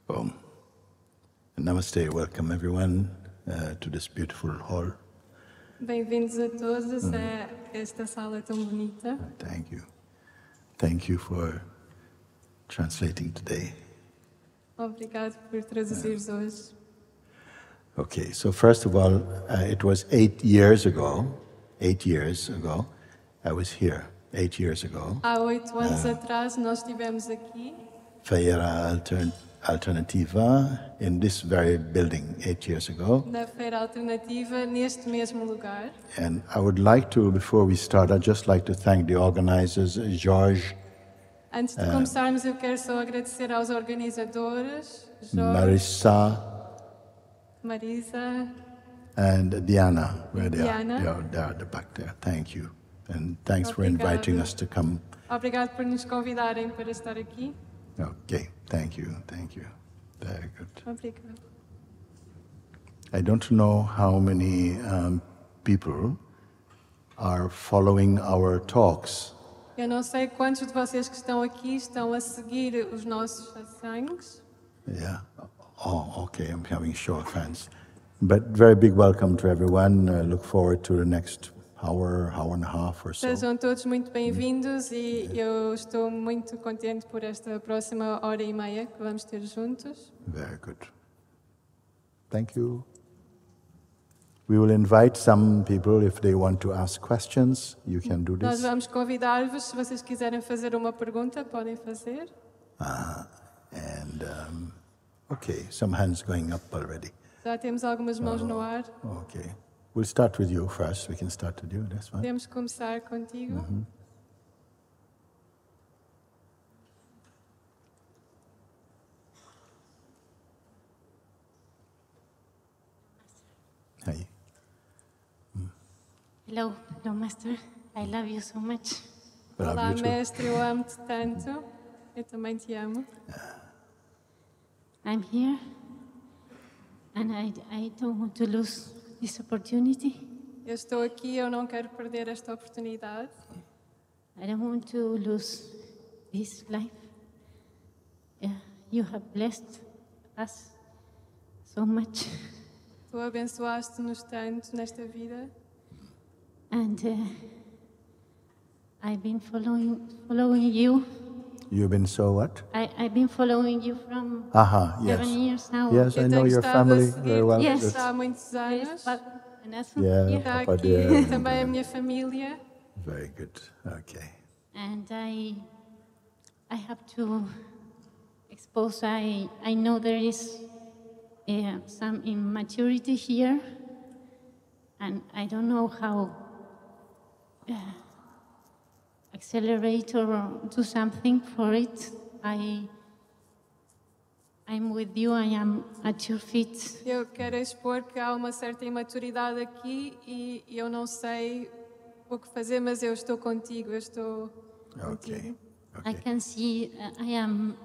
Boom. Namaste. Welcome everyone to this beautiful hall. Bem-vindos a todos a esta sala tão bonita. Thank you. Thank you for translating today. Obrigado por traduzir hoje. Okay, so first of all, it was 8 years ago, I was here, 8 years ago. Há 8 anos atrás nós estivemos aqui, Feira Alternativa, in this very building 8 years ago. na Feira Alternativa, neste mesmo lugar. And I would like to, before we start, I'd just like to thank the organizers, George, Antes de começarmos, eu quero só agradecer aos organizadores, Jorge, Marissa, Marisa, and Diana, where they are. Diana. They are at the back there. Thank you. And thanks for Obrigado. inviting us to come. Obrigado por nos convidarem para estar aqui. Okay, thank you. Very good. Obrigado. I don't know how many people are following our talks. Eu não sei quantos de vocês que estão aqui estão a seguir os nossos satsangs. Yeah. Oh, okay. I'm having show of hands. But very big welcome to everyone. Look forward to the next hour and a half or so. Sejam todos muito bem-vindos e eu estou muito contente por esta próxima hora e meia que vamos ter juntos. Very good. Thank you. We will invite some people if they want to ask questions. You can do Nós this. vamos convidar-vos, se vocês quiserem fazer uma pergunta, podem fazer. And okay, some hands going up already. Já temos algumas mãos no ar. Okay. We'll start with you first. We can start with you. That's fine. Podemos começar contigo. Hi. Hello, Master. I love you so much. Love Olá, you too. mestre, eu amo-te tanto. Eu também te amo. I'm here, and I don't want to lose this opportunity. Eu estou aqui, eu não quero perder esta oportunidade. I don't want to lose this life. You have blessed us so much, Tu abençoaste-nos tanto nesta vida. and I've been following you. You've been so what? I've been following you from Aha, 7 yes. years now. Yes, I Eu know tenho your estado family a seguir very well. Yes. That's- há muitos anos. And that's Yeah. here. Está Papa aqui dear. também a minha família. Very good. Okay. And I have to expose. I know there is some immaturity here, and I don't know how accelerate or do something for it. I'm with you. I am at your feet. Eu quero expor que há uma certa imaturidade aqui e eu não sei o que fazer, mas eu estou contigo, eu estou Okay. contigo. I can see. I am.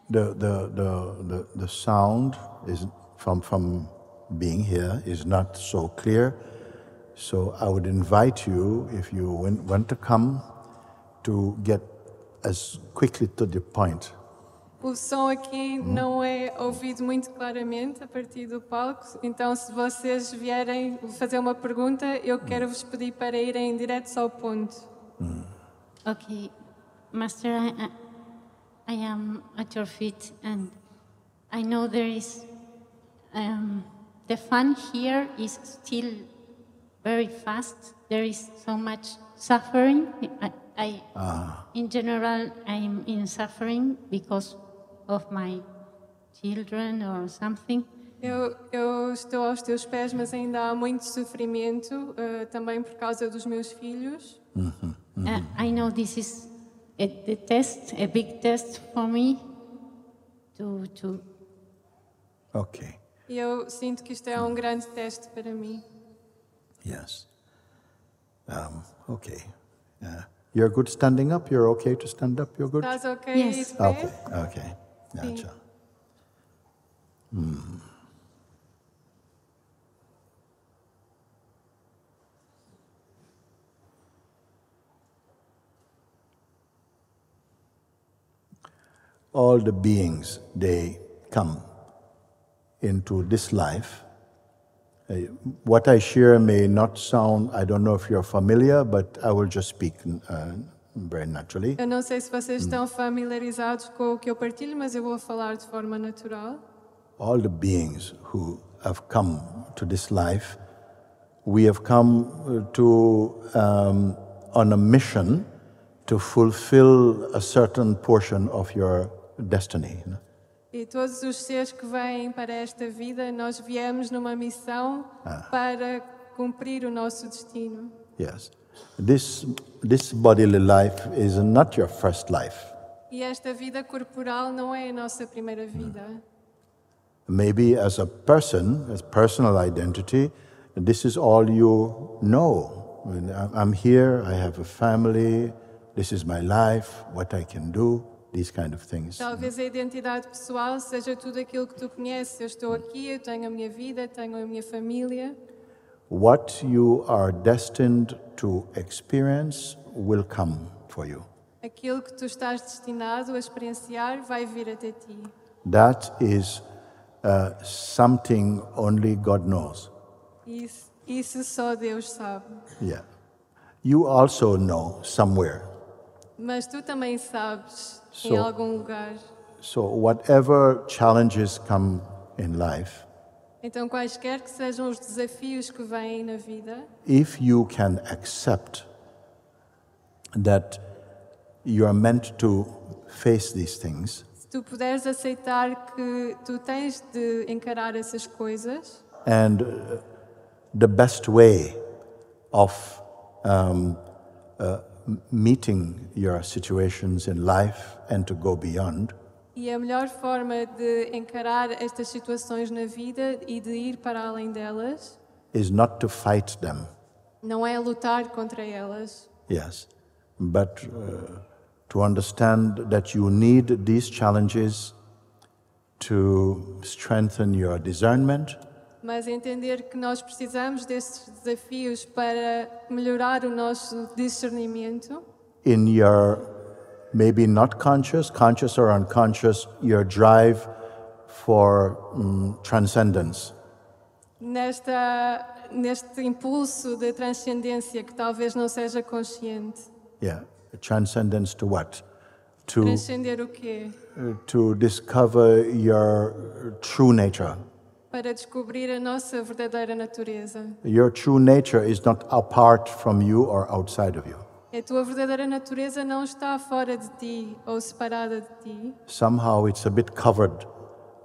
The sound is from being here is not so clear. So I would invite you, if you want to come, to get as quickly to the point. O som aqui não é ouvido muito claramente a partir do palco, então se vocês vierem fazer uma pergunta, eu quero vos pedir para irem direto ao ponto. Okay, Master, I am at your feet, and I know there is the fun here is still very fast. There is so much suffering. In general, I'm in suffering because of my children or something. Eu estou aos teus pés, mas ainda há muito sofrimento, também por causa dos meus filhos. I know this is a big test for me to Okay. E eu sinto que isto é um grande teste para mim. Yes. Okay. You're good standing up? You're okay to stand up? You're good? Estás ok? Yes. de pé? Okay. Gotcha. All the beings, they come into this life, what I share may not sound, I don't know if you're familiar, but I will just speak very naturally. Eu não sei se vocês estão familiarizados com o que eu partilho, mas eu vou falar de forma natural. All the beings who have come to this life, we have come on a mission to fulfill a certain portion of your destiny. E todos os seres que vêm para esta vida, nós viemos numa missão para cumprir o nosso destino. Yes. This bodily life is not your first life. E esta vida corporal não é a nossa primeira vida. Maybe as a person, as personal identity, this is all you know. I'm here, I have a family, this is my life, what I can do, these kind of things. Talvez a identidade pessoal seja tudo aquilo que tu conheces. Eu estou aqui, eu tenho a minha vida, tenho a minha família. What you are destined to experience will come for you. Aquilo que tu estás destinado a experienciar vai vir até ti. That is something only God knows. Isso só Deus sabe. Yeah. You also know somewhere. Mas tu também sabes em So- algum lugar. So whatever challenges come in life, Então, quaisquer que sejam os desafios que vêm na vida, if you can accept that you are meant to face these things, se tu puderes aceitar que tu tens de encarar essas coisas, and the best way of meeting your situations in life and to go beyond e a melhor forma de encarar estas situações na vida e de ir para além delas, is not to fight them, não é lutar contra elas, yes, but to understand that you need these challenges to strengthen your discernment, mas entender que nós precisamos destes desafios para melhorar o nosso discernimento, in your maybe not conscious or unconscious, your drive for transcendence. Neste impulso de transcendência que talvez não seja consciente. Yeah, transcendence to what? Transcender o quê? To discover your true nature. Para descobrir a nossa verdadeira natureza. Your true nature is not apart from you or outside of you. A tua verdadeira natureza não está fora de ti ou separada de ti. Somehow it's a bit covered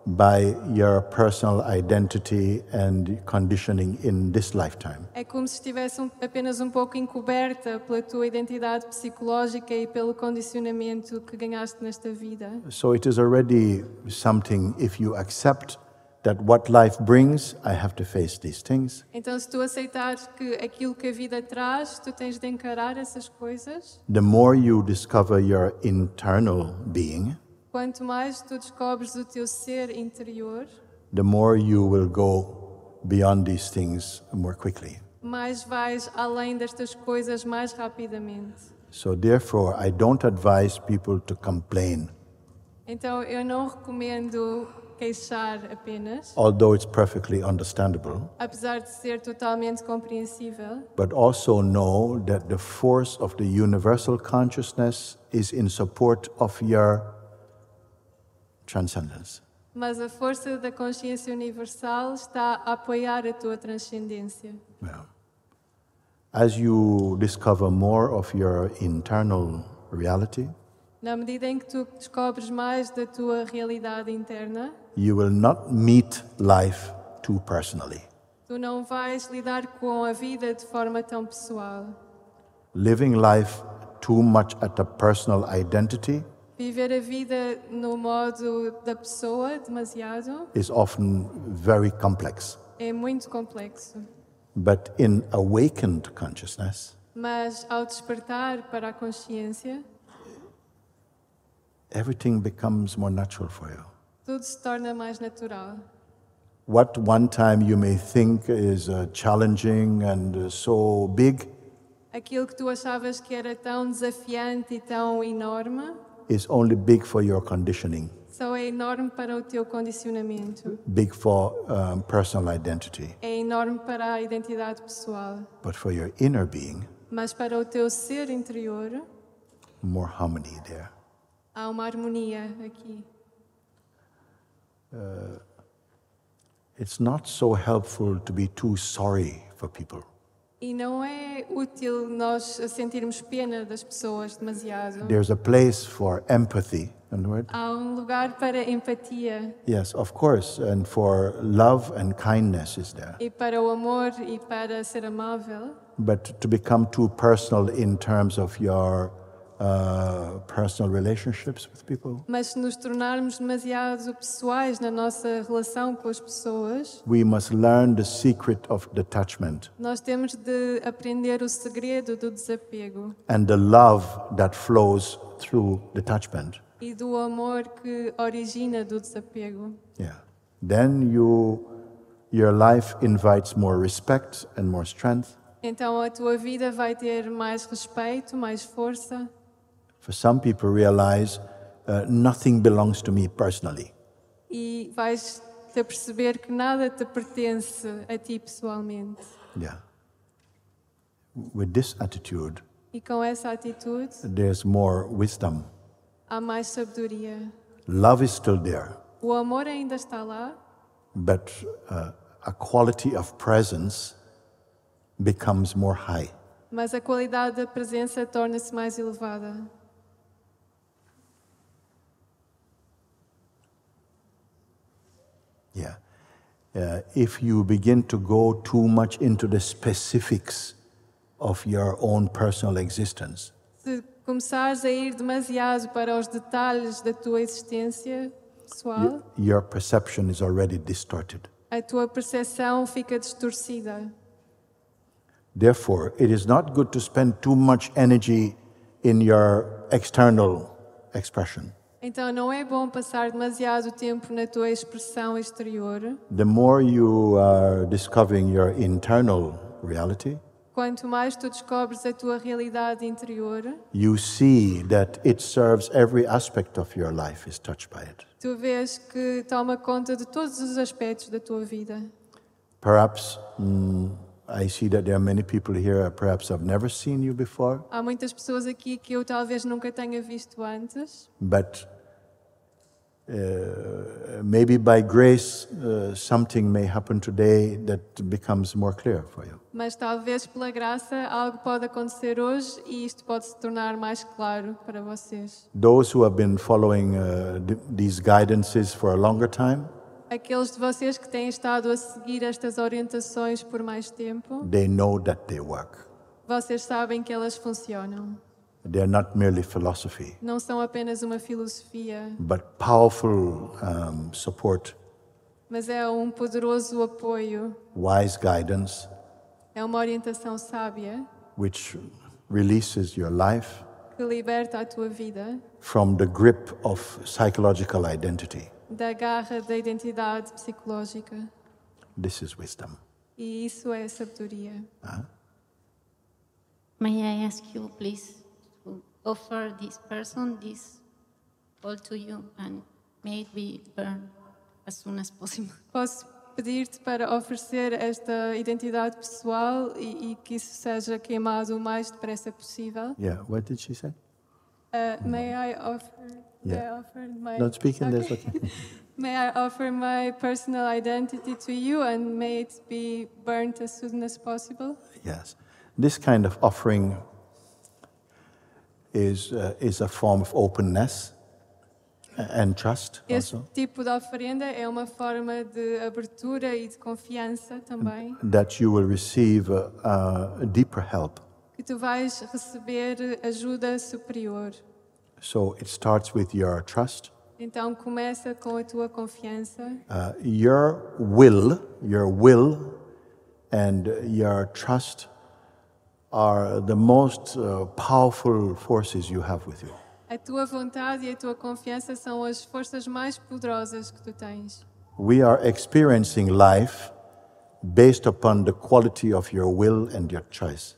by your personal identity and conditioning in this lifetime. É como se estivesse apenas um pouco encoberta pela tua identidade psicológica e pelo condicionamento que ganhaste nesta vida. So it is already something, if you accept that what life brings, I have to face these things. Então, se tu aceitares que aquilo que a vida traz, tu tens de encarar essas coisas. The more you discover your internal being, Quanto mais tu descobres o teu ser interior, the more you will go beyond these things more quickly. mais vais além destas coisas mais rapidamente. So therefore, I don't advise people to complain, Então, eu não recomendo queixar apenas, although it's perfectly understandable, apesar de ser totalmente compreensível, but also know that the force of the universal consciousness is in support of your transcendence. mas a força da consciência universal está a apoiar a tua transcendência. Yeah. As you discover more of your internal reality, Na medida em que tu descobres mais da tua realidade interna, you will not meet life too personally. tu não vais lidar com a vida de forma tão pessoal. Living life too much at a personal identity Viver a vida no modo da pessoa, demasiado, is often very complex. é muito complexo. But in awakened consciousness, Mas ao despertar para a consciência, everything becomes more natural for you. tudo se torna mais natural. What one time you may think is challenging and so big Aquilo que tu achavas que era tão desafiante e tão enorme, is only big for your conditioning. Só é enorme para o teu condicionamento. big for personal identity. É enorme para a identidade pessoal. But for your inner being, Mas para o teu ser interior, more harmony there. há uma harmonia aqui. It's not so helpful to be too sorry for people. E não é útil nós sentirmos pena das pessoas demasiado. There's a place for empathy, in the word. Há um lugar para empatia Yes, of course, and for love and kindness is there. e para o amor e para ser amável. But to become too personal in terms of your personal relationships with people, Mas se nos tornarmos demasiado pessoais na nossa relação com as pessoas, we must learn the secret of detachment nós temos de aprender o segredo do desapego and the love that flows through detachment. e do amor que origina do desapego. Yeah. Then your life invites more respect and more strength. Então a tua vida vai ter mais respeito, mais força. For some people, realize nothing belongs to me personally. E vais te perceber que nada te pertence a ti pessoalmente. Yeah. With this attitude, E com essa atitude there's more wisdom. há mais sabedoria. Love is still there, O amor ainda está lá, but a quality of presence becomes more high. mas a qualidade da presença torna-se mais elevada. Yeah. If you begin to go too much into the specifics of your own personal existence, Se começares a ir demasiado para os detalhes da tua existência pessoal, your perception is already distorted. a tua percepção fica distorcida. Therefore, it is not good to spend too much energy in your external expression. Então não é bom passar demasiado tempo na tua expressão exterior. The more you are discovering your internal reality, Quanto mais tu descobres a tua realidade interior, you see that it serves every aspect of your life is touched by it. tu vês que toma conta de todos os aspectos da tua vida. Perhaps I see that there are many people here, perhaps I've never seen you before, Há muitas pessoas aqui que eu talvez nunca tenha visto antes, but maybe by grace something may happen today that becomes more clear for you. mas talvez pela graça algo pode acontecer hoje e isto pode se tornar mais claro para vocês. Those who have been following these guidances for a longer time, Aqueles de vocês que têm estado a seguir estas orientações por mais tempo, they know that they work. vocês sabem que elas funcionam. They're not merely philosophy, Não são apenas uma filosofia, but powerful support, mas é um poderoso apoio, wise guidance, é uma orientação sábia which releases your life que liberta a tua vida from the grip of psychological identity. da garra da identidade psicológica. This is wisdom. E isso é sabedoria. May I ask you, please, to offer this person this all to you and may it be burned as soon as possible? Posso pedir-te para oferecer esta identidade pessoal e que isso seja queimado o mais depressa possível. Yeah, what did she say? May I offer? Yeah. may I offer my, Don't speak in this, okay? May I offer my personal identity to you and may it be burnt as soon as possible? Yes. This kind of offering is a form of openness and trust Este also, tipo de oferenda é uma forma de abertura e de confiança também, that you will receive deeper help. que tu vais receber ajuda superior. So it starts with your trust. Então começa com a tua confiança. Your will and your trust are the most powerful forces you have with you. A tua vontade e a tua confiança são as forças mais poderosas que tu tens. We are experiencing life based upon the quality of your will and your choice.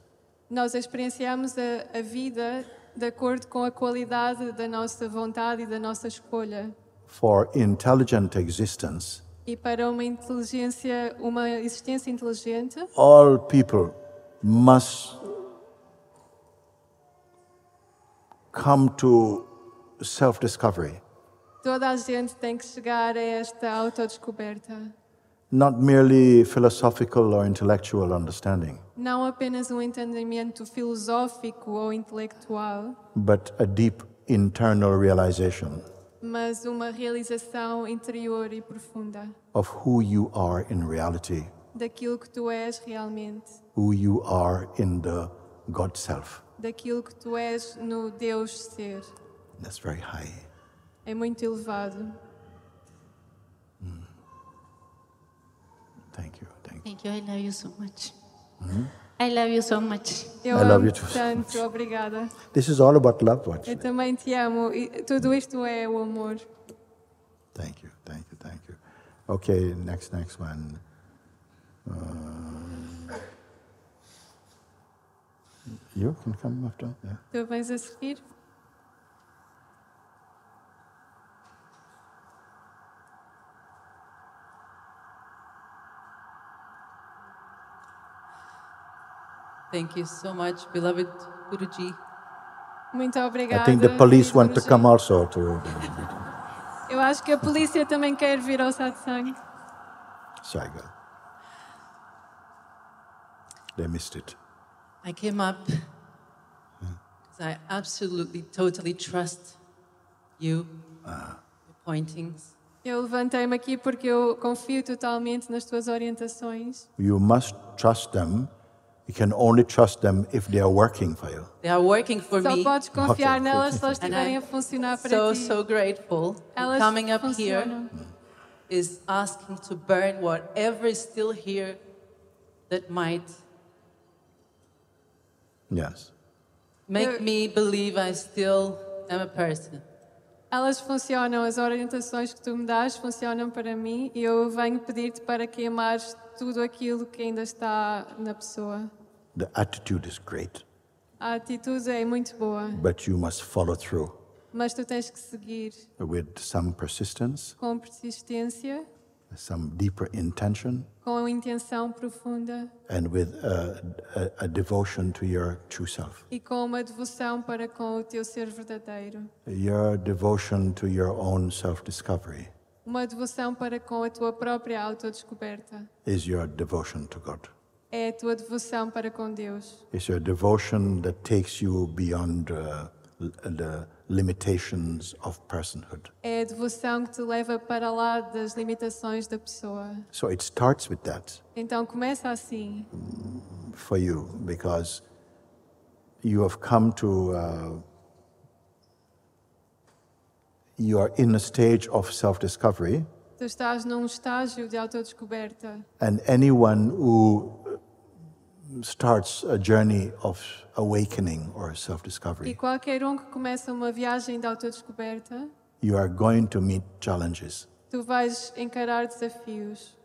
Nós experienciamos a vida de acordo com a qualidade da nossa vontade e da nossa escolha. for intelligent existence, e para uma existência inteligente, all people must come to self-discovery, toda a gente tem que chegar a esta autodescoberta. not merely philosophical or intellectual understanding, Não apenas um entendimento filosófico ou intelectual, but a deep internal realization mas uma realização interior e profunda of who you are in reality, daquilo que tu és realmente, who you are in the God self. daquilo que tu és no Deus ser. That's very high. É muito elevado. Thank you. Thank you. Thank you. I love you so much. I love you so much. Eu I love amo you too so tanto, obrigada. This is all about love, watch. Eu também te amo. E tudo isto é o amor. Thank you, thank you, thank you. Okay, next one. You can come after. Yeah. Tu vens a seguir? Thank you so much, beloved Guruji. Muito obrigada. I think the police querido want to Guruji. come also to. Eu acho que a polícia também quer vir ao satsang. Sorry, girl. They missed it. I came up because I absolutely, totally trust you, your pointings. Eu levantei-me aqui porque eu confio totalmente nas tuas orientações. You must trust them. You can only trust them if they are working for you. They are working for Só me. podes confiar Ok. nelas se elas And estiverem a I'm funcionar para ti. so grateful. And Elas coming up funcionam. here is asking to burn whatever is still here that might Yes. make me believe I still am a person. Elas funcionam, as orientações que tu me dás funcionam para mim e eu venho pedir-te para queimares tudo aquilo que ainda está na pessoa. The attitude is great, A atitude é muito boa, but you must follow through mas tu tens que seguir with some persistence, com persistência, some deeper intention, com intenção profunda and with a devotion to your true self. e com uma devoção para com o teu ser verdadeiro. Your devotion to your own self-discovery Uma devoção para com a tua própria autodescoberta. is your devotion to God. É a tua devoção para com Deus. It's your devotion that takes you beyond the limitations of personhood. É a devoção que te leva para lá das limitações da pessoa. So it starts with that Então começa assim, for you because you have come to, you are in a stage of self-discovery, tu estás num estágio de autodescoberta and anyone who starts a journey of awakening or e self-discovery, qualquer um que começa uma viagem de autodescoberta, you are going to meet challenges. tu vais encarar desafios.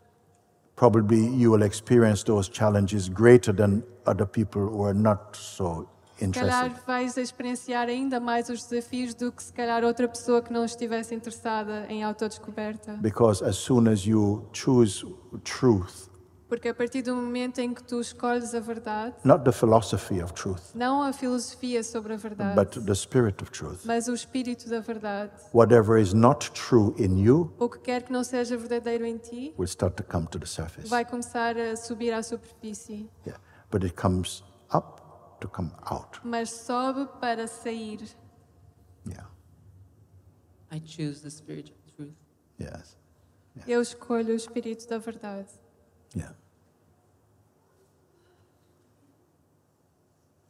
Probably you will experience those challenges greater than other people who are not so Se calhar interested. vais experienciar ainda mais os desafios do que se calhar outra pessoa que não estivesse interessada em autodescoberta. Because as soon as you choose truth, Porque a partir do momento em que tu escolhes a verdade, not the philosophy of truth, não a filosofia sobre a verdade, but the spirit of truth, mas o espírito da verdade, whatever is not true in you o que quer que não seja verdadeiro em ti, will start to come to the surface. vai começar a subir à superfície, Yeah. But it comes up to come out. mas sobe para sair. Yeah. I choose the spirit of truth. Yes. Eu escolho o espírito da verdade. Yeah.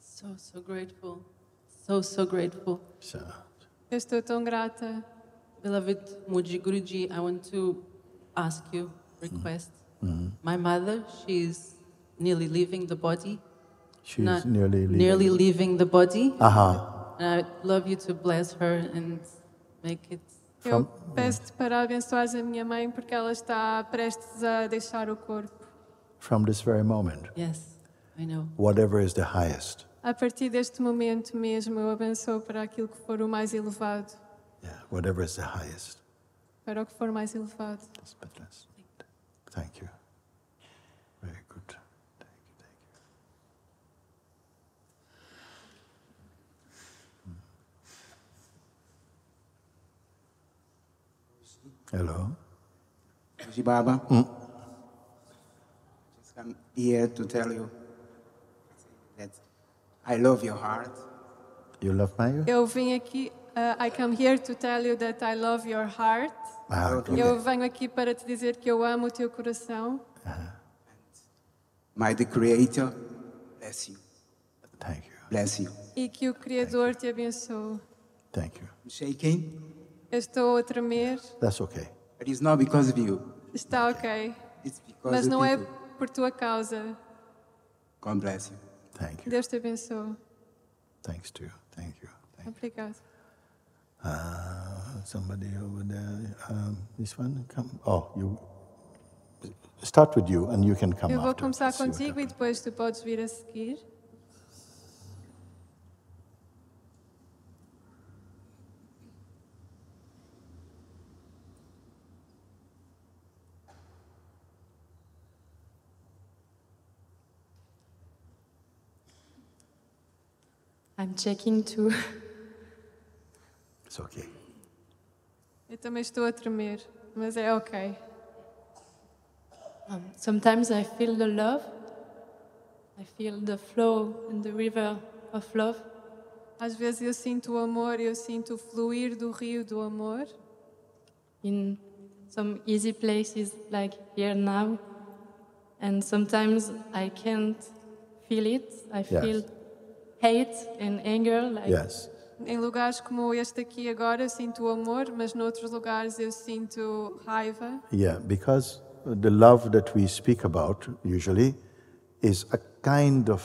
So grateful. So grateful. So, Eu estou tão grata. Beloved Muji Guruji, I want to ask you a request. My mother, she's nearly leaving the body. she's Not- nearly leaving. nearly leaving the body. Aha. And I'd love you to bless her and make it. Eu peço-te para abençoares a minha mãe porque ela está prestes a deixar o corpo. From this very moment, Yes, I know. whatever is the highest, A partir deste momento mesmo, eu abençoo para aquilo que for o mais elevado. yeah, whatever is the highest, para o que for mais elevado. Just a bit less. Thank you. Very good. Thank you. Hello. Hoje, Baba, just come here to tell you that I love your heart. You love my? Eu vim aqui, I come here to tell you that I love your heart. Okay. Eu venho aqui para te dizer que eu amo o teu coração. May the Creator bless you. Thank you. Bless you. E que o Criador te abençoe. Thank you. I'm shaking, Eu estou a tremer. That's okay. but it's not because of you. Está ok. It's because Mas of não é people. por tua causa. God bless you. Thank you. Deus te abençoe. Thanks to you. Thank you. Obrigado. Somebody over there. This one, come. Oh, you. Start with you, and you can come Eu vou after. começar See what contigo e happens. depois tu podes vir a seguir. I'm checking too. It's okay. Eu também estou a tremer, mas é ok. Sometimes I feel the love. I feel the flow in the river of love. Às vezes eu sinto o amor, eu sinto o fluir do rio do amor. In some easy places like here now. And sometimes I can't feel it. I Yes. feel hate and anger. Like Yes. Em lugares como este aqui agora eu sinto o amor, mas noutros lugares eu sinto raiva. Yeah, because the love that we speak about usually is a kind of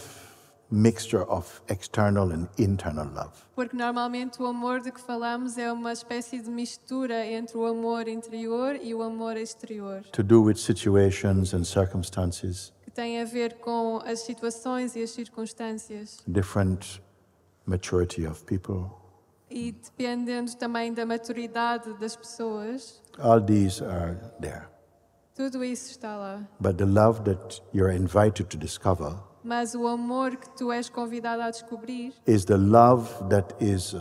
mixture of external and internal love. Porque normalmente o amor de que falamos é uma espécie de mistura entre o amor interior e o amor exterior, To do with situations and circumstances, que tem a ver com as situações e as circunstâncias. different maturity of people. E dependendo também da maturidade das pessoas, All these are there. tudo isso está lá. But the love that you're invited to discover Mas o amor que tu és convidado a descobrir is the love that is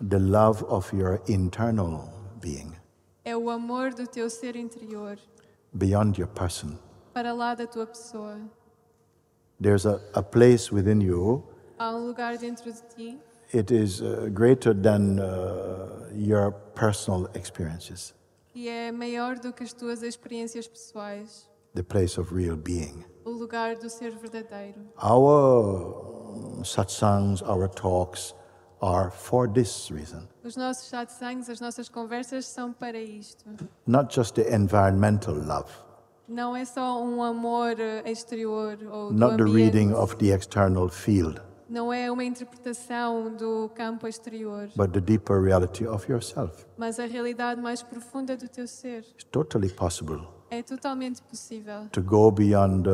the love of your internal being, é o amor do teu ser interior, beyond your person. para lá da tua pessoa. There's a place within you. Há lugar dentro de ti It is greater than your personal experiences, que é maior do que as tuas experiências pessoais, the place of real being. o lugar do ser verdadeiro. Our satsangs, our talks are for this reason. Os nossos satsangs, as nossas conversas são para isto. Not just the environmental love, Não é só um amor exterior ou do not the ambiente. reading of the external field, Não é uma interpretação do campo exterior, but the deeper reality of yourself. mas a realidade mais profunda do teu ser. It's totally possible É totalmente possível to go beyond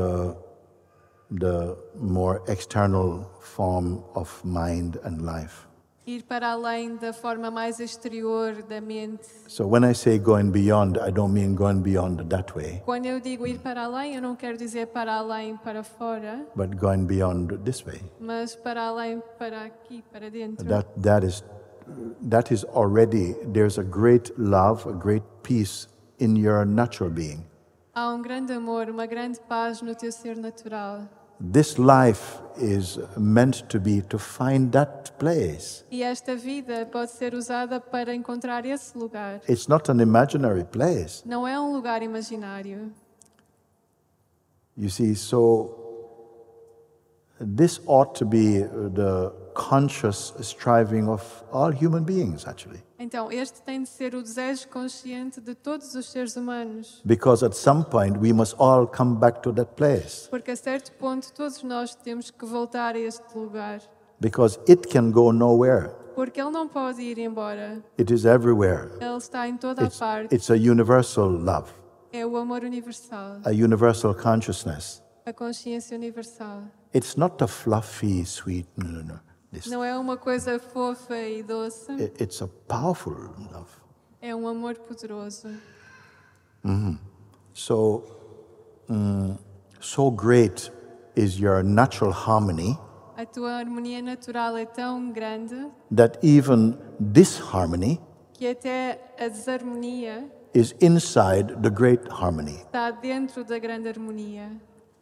the more external form of mind and life. ir para além da forma mais exterior da mente. So when I say going beyond, I don't mean going beyond that way, Quando eu digo ir para além, eu não quero dizer para além, para fora, but going beyond this way. mas para além, para aqui, para dentro. That is already, there's a great love, a great peace in your natural being. Há um grande amor, uma grande paz no teu ser natural. This life is meant to be to find that place. E esta vida pode ser usada para encontrar esse lugar. It's not an imaginary place. Não é um lugar imaginário. You see, so this ought to be the conscious striving of all human beings, actually. Então, este tem de ser o desejo consciente de todos os seres humanos. Because at some point we must all come back to that place. Porque a certo ponto todos nós temos que voltar a este lugar. Because it can go nowhere. Porque ele não pode ir embora. It is everywhere. Ele está em toda a parte. It's a universal love, É o amor universal, a universal consciousness. a consciência universal. It's not a fluffy, sweet, no. This, Não é uma coisa fofa e doce, it's a powerful love. é um amor poderoso. So, so great is your natural harmony A tua harmonia natural é tão grande that even disharmony que até a desarmonia is inside the great harmony. está dentro da grande harmonia.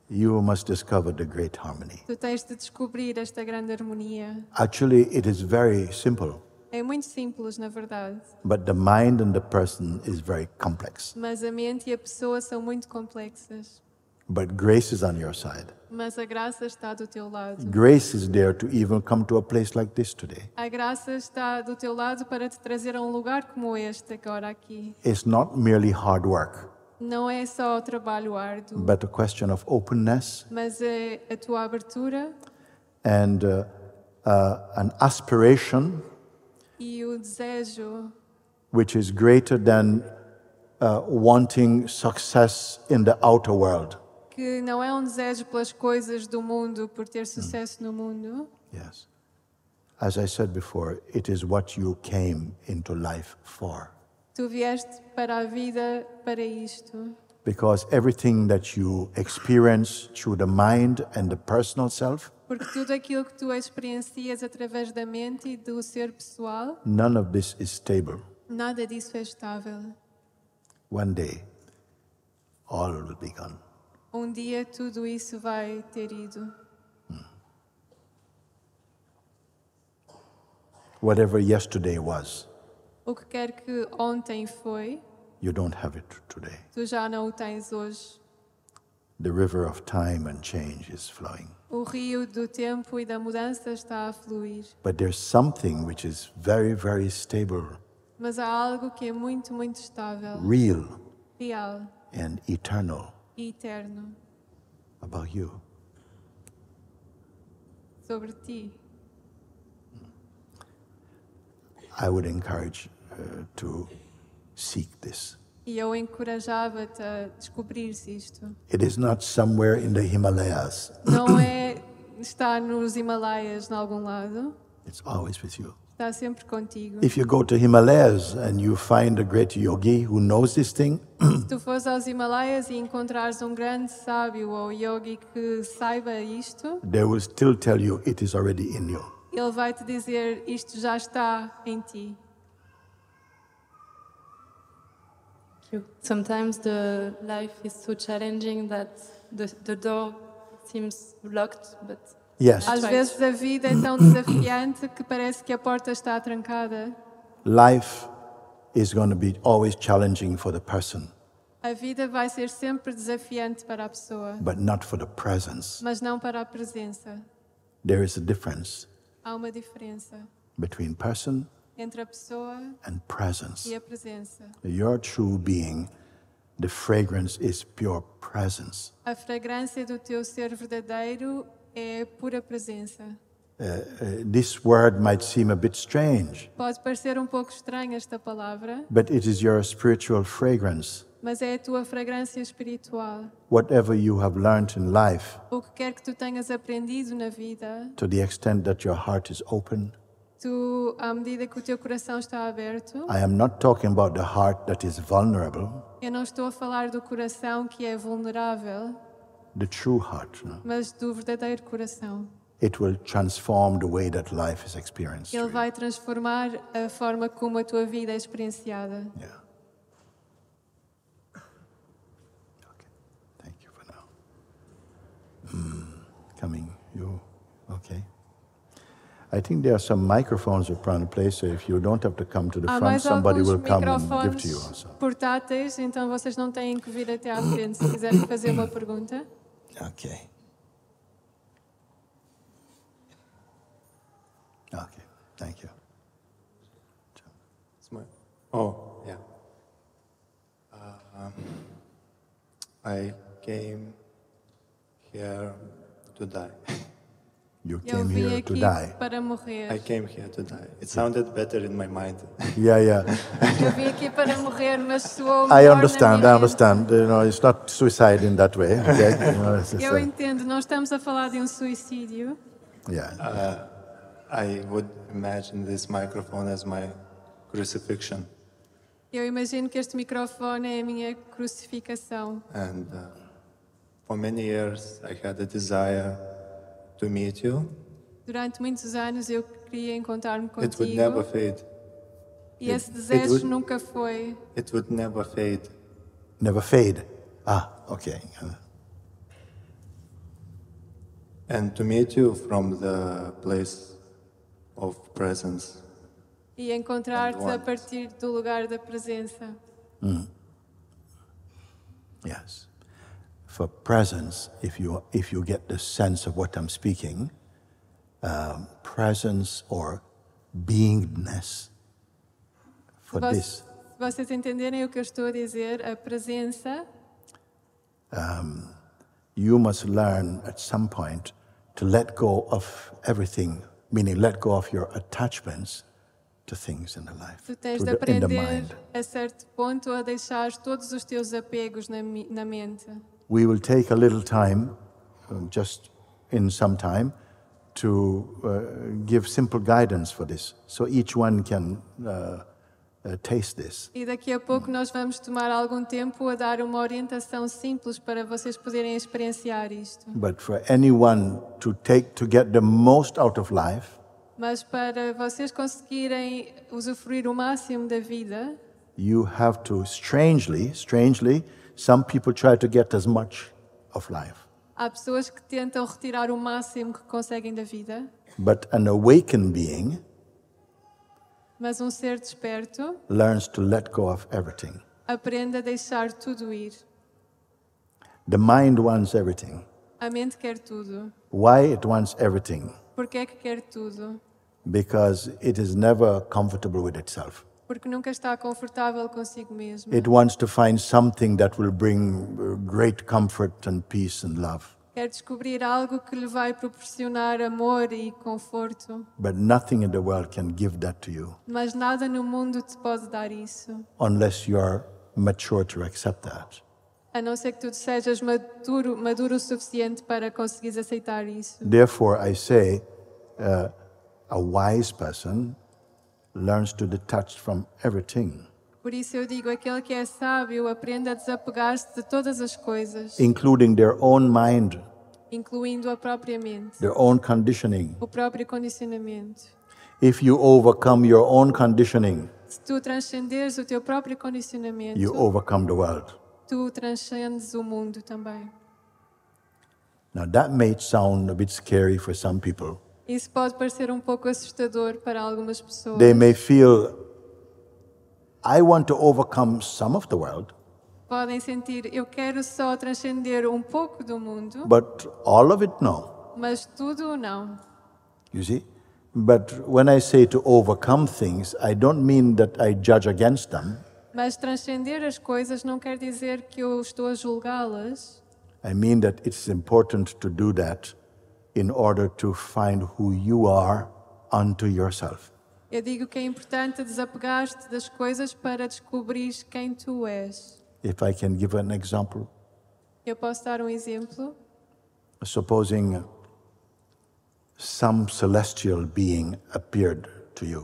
You must discover the great harmony. Tu tens de descobrir esta grande harmonia. Actually, it is very simple, É muito simples, na verdade, but the mind and the person is very complex. mas a mente e a pessoa são muito complexas. But grace is on your side. Mas a graça está do teu lado. Grace is there to even come to a place like this today. A graça está do teu lado para te trazer a um lugar como este agora aqui. It's not merely hard work, Não é só o trabalho árduo, but a question of openness mas é a tua abertura and an aspiration e o desejo which is greater than wanting success in the outer world. que não é um desejo pelas coisas do mundo, por ter sucesso no mundo. Yes. As I said before, it is what you came into life for. Tu vieste para a vida para isto. Because everything that you experience through the mind and the personal self, Porque tudo aquilo que tu experiencias através da mente e do ser pessoal, none of this is stable. nada disso é estável. One day, all will be gone. Um dia tudo isso vai ter ido. Whatever yesterday was, O que quer que ontem foi, you don't have it today. tu já não o tens hoje. The river of time and change is flowing. O rio do tempo e da mudança está a fluir. But there's something which is very, very stable, Mas há algo que é muito, muito estável, real, real and eternal e eterno about you. sobre ti. I would encourage to seek this. E eu encorajava-te a descobrires isto. It is not somewhere in the Himalayas. Não é estar nos Himalaias, em algum lado. It's always with you. Está sempre contigo. If you go to Himalayas and you find a great yogi who knows this thing, Se tu fores aos Himalaias e encontrares um grande sábio ou yogi que saiba isto, they will still tell you it is already in you. ele vai te dizer isto já está em ti. Sometimes the life is so challenging that the door seems locked, but Yes, Às vezes a vida é tão desafiante que parece que a porta está trancada. life is going to be always challenging for the person, A vida vai ser sempre desafiante para a pessoa, but not for the presence. mas não para a presença. There is a difference Há uma diferença between person entre a pessoa and presence. e a presença. Your true being, the fragrance is pure presence. A fragrância do teu ser verdadeiro é pura presença. This word might seem a bit strange, Pode parecer um pouco estranha esta palavra, but it is your spiritual fragrance. mas é a tua fragrância espiritual. Whatever you have learned in life, O que quer que tu tenhas aprendido na vida, to the extent that your heart is open, tu, à medida que o teu coração está aberto, I am not talking about the heart that is vulnerable, eu não estou a falar do coração que é vulnerável, the true heart. No? mas do verdadeiro coração. It will transform the way that life is experienced. Ele vai transformar a forma como a tua vida é experienciada. Yeah. Okay. Thank you for now. Coming, you okay? I think there are some microphones around the place, so if you don't have to come to the Há front, mais somebody alguns will come and give to you microfones also. portáteis, então vocês não têm que vir até à frente se quiserem fazer uma pergunta. Okay. Okay, thank you. Oh, yeah. I came here to die. You Eu came vim here to aqui die. para morrer. I came here to die. It sounded better in my mind. Yeah, yeah. Eu vim aqui para morrer, mas soou I melhor na understand, minha I mente. understand. You know, it's not suicide in that way, okay? You know, it's just, Eu entendo, não estamos a falar de um suicídio. yeah. I would imagine this microphone as my crucifixion. Eu imagino que este microfone é a minha crucificação. And for many years, I had a desire to meet you. Durante muitos anos eu queria encontrar-me It would never contigo fade. e esse it desejo would- nunca foi. It would never fade. Never fade. Ah, okay. And to meet you from the place of presence. E encontrar-te a And partir do lugar da presença. Yes. For presence, if you get the sense of what I'm speaking, presence or beingness. For Se this, vocês entenderem o que eu estou a dizer, a presença, you must learn at some point to let go of everything, meaning let go of your attachments to things in the life, tu tens to de in the aprender mind. a certo ponto a deixar todos os teus apegos na mente. We will take a little time, just in some time, to give simple guidance for this, so each one can taste this. E daqui a pouco nós vamos tomar algum tempo a dar uma orientação simples para vocês poderem experienciar isto. But for anyone to get the most out of life, Mas para vocês conseguirem usufruir o máximo da vida, you have to, strangely, some people try to get as much of life. há pessoas que tentam retirar o máximo que conseguem da vida, But an awakened being mas um ser desperto learns to let go of everything. aprende a deixar tudo ir. The mind wants everything. A mente quer tudo. Why it wants everything? Por que é que quer tudo? Because it is never comfortable with itself. Porque nunca está confortável consigo mesmo. It wants to find something that will bring great comfort and peace and love. Quer descobrir algo que lhe vai proporcionar amor e conforto. But nothing in the world can give that to you Mas nada no mundo te pode dar isso. unless you're mature to accept that. A não ser que tu sejas maduro o suficiente para conseguires aceitar isso. Therefore, I say a wise person learns to detach from everything, Por isso eu digo, aquele que é sábio aprende a desapegar-se de todas as coisas, including their own mind, incluindo a própria mente, their own conditioning. o próprio condicionamento. If you overcome your own conditioning, Se tu transcenderes o teu próprio condicionamento, you overcome the world. tu transcendes o mundo também. Now, that may sound a bit scary for some people. Isso pode parecer um pouco assustador para algumas pessoas. They may feel, I want to overcome some of the world, Podem sentir, eu quero só transcender um pouco do mundo, but all of it, no. mas tudo não. You see? But when I say to overcome things, I don't mean that I judge against them. Mas transcender as coisas não quer dizer que eu estou a julgá-las. I mean that it's important to do that in order to find who you are unto yourself. Eu digo que é importante desapegar-te das coisas para descobrir quem tu és. If I can give an example, Eu posso dar um exemplo. supposing some celestial being appeared to you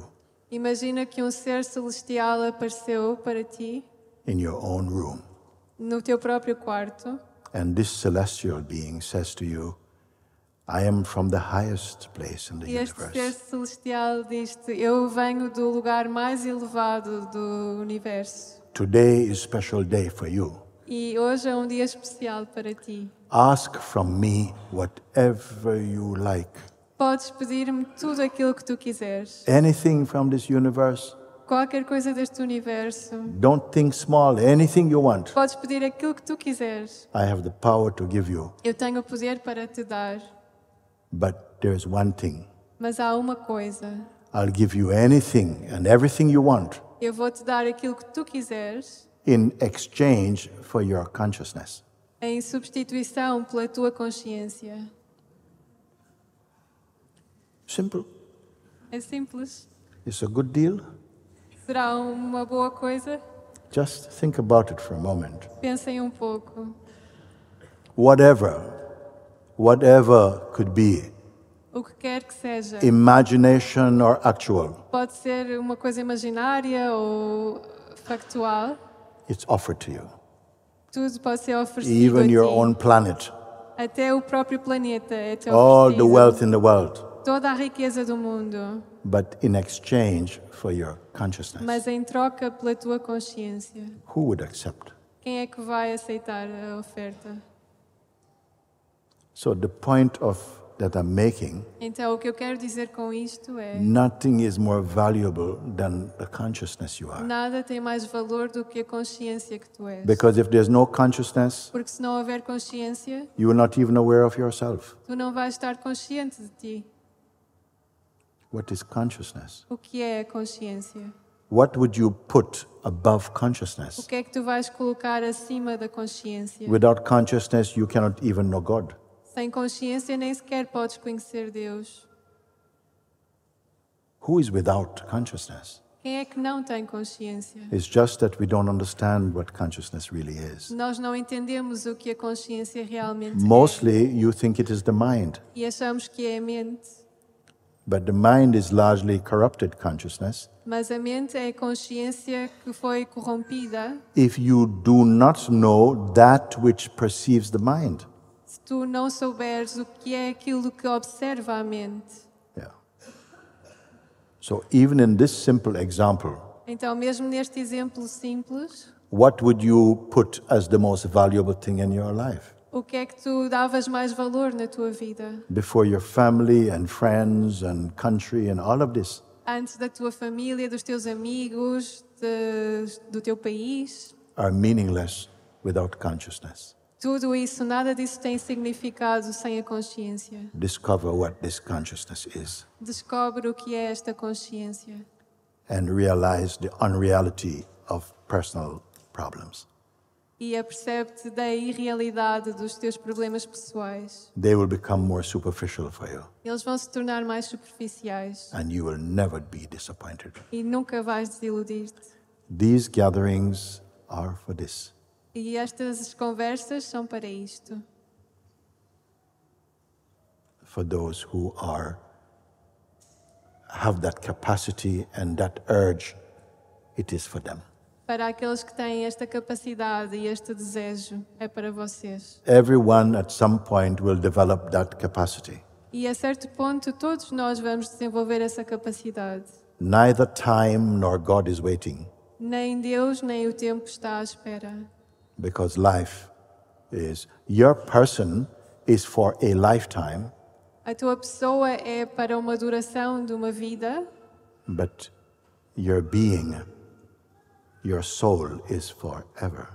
Imagina que um ser celestial apareceu para ti in your own room, no teu próprio quarto and this celestial being says to you, I am from the highest place in the e este ser universe. celestial diz-te: eu venho do lugar mais elevado do universo Today is a special day for you. e hoje é um dia especial para ti. Ask from me whatever you like. Podes pedir-me tudo aquilo que tu quiseres. Anything from this universe. Qualquer coisa deste universo. Don't think small. Anything you want. Podes pedir aquilo que tu quiseres. I have the power to give you. Eu tenho o poder para te dar. But there's one thing. Mas há uma coisa. I'll give you anything and everything you want Eu vou-te dar aquilo que tu quiseres in exchange for your consciousness. em substituição pela tua consciência. Simple. É simples. It's a good deal. Será uma boa coisa? Just think about it for a moment. Pensem um pouco. Whatever could be O que quer que seja. imagination or actual, Pode ser uma coisa imaginária ou factual. it's offered to you. Tudo pode ser oferecido Even a your ti. own planet, Até o próprio planeta é-te all the oferecido. wealth in the world, Toda a riqueza do mundo. but in exchange for your consciousness. Mas em troca pela tua consciência. Who would accept? Quem é que vai aceitar a oferta? So the point that I'm making, Então, o que eu quero dizer com isto é: nothing is more valuable than the consciousness you are. nada tem mais valor do que a consciência que tu és. Because if there's no consciousness, Porque se não houver consciência, you are not even aware of yourself. tu não vais estar consciente de ti. What is consciousness? O que é a consciência? What would you put above O consciousness? que é que tu vais colocar acima da consciência? Without consciousness, you cannot even know God. Sem consciência nem sequer podes conhecer Deus. Who is without consciousness? Quem é que não tem consciência? It's just that we don't understand what consciousness really is. Nós não entendemos o que a consciência realmente Mostly, you think it is the mind, é. E achamos que é a mente. but the mind is largely corrupted consciousness. Mas a mente é a consciência que foi corrompida. If you do not know that which perceives the mind. Se tu não souberes o que é aquilo que observa a mente. Yeah. So even in this simple example, Então, mesmo neste exemplo simples, what would you put as the most valuable thing in your life? o que é que tu davas mais valor na tua vida? Before your family and friends and country and all of this. Antes da tua família, dos teus amigos, do teu país. Are meaningless without consciousness. Tudo isso, nada disso tem significado sem a consciência. Discover what this consciousness is Descobre o que é esta consciência and realize the unreality of personal problems. e apercebe-te da irrealidade dos teus problemas pessoais. They will become more superficial for you Eles vão se tornar mais superficiais and you will never be disappointed. e nunca vais desiludir-te. These gatherings are for this. E estas conversas são para isto. For those who have that capacity and that urge, it is for them. Para aqueles que têm esta capacidade e este desejo, é para vocês. Everyone at some point will develop that capacity. E a certo ponto, todos nós vamos desenvolver essa capacidade. Neither time nor God is waiting, Nem Deus, nem o tempo está à espera. because life is, your person is for a lifetime, A tua pessoa é para uma duração de uma vida, but your being, your soul is forever.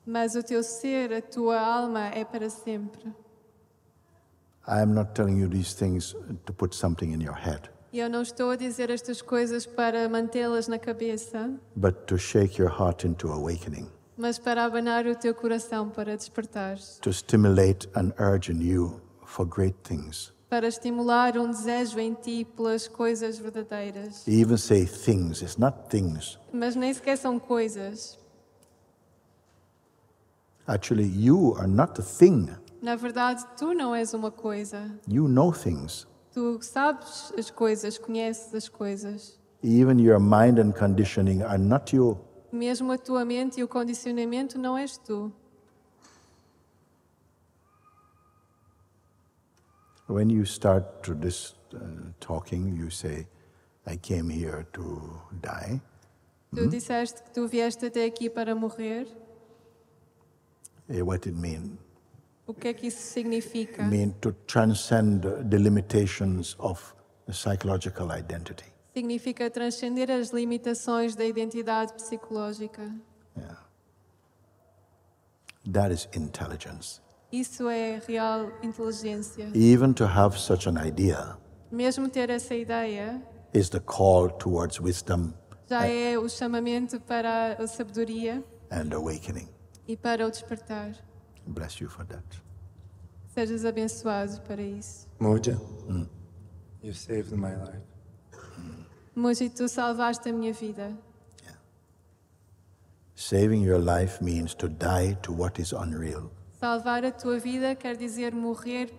mas o teu ser, a tua alma é para sempre. I am not telling you these things to put something in your head, E eu não estou a dizer estas coisas para mantê-las na cabeça, but to shake your heart into awakening, mas para abanar o teu coração para despertar, to stimulate an urge in you for great things. para estimular um desejo em ti pelas coisas verdadeiras. Even say things, it's not things. Mas nem sequer são coisas. Actually, you are not a thing. Na verdade, tu não és uma coisa. You know things. Tu sabes as coisas, conheces as coisas. Even your mind and conditioning are not you. Mesmo a tua mente e o condicionamento não és tu. When you start to this talking, you say, I came here to die. Tu disseste que tu vieste até aqui para morrer. What it mean? O que é que isso significa? It mean to transcend the limitations of the psychological identity. Significa transcender as limitações da identidade psicológica. Yeah. That is intelligence. Isso é real inteligência. Even to have such an idea Mesmo ter essa ideia, is the call towards wisdom já é o chamamento para a sabedoria and awakening. e para o despertar. Bless you for that. Sejas abençoado para isso. Moja, you saved my life. Moji, tu salvaste a minha vida. Saving your life means to die to what is unreal. Salvar a tua vida quer dizer morrer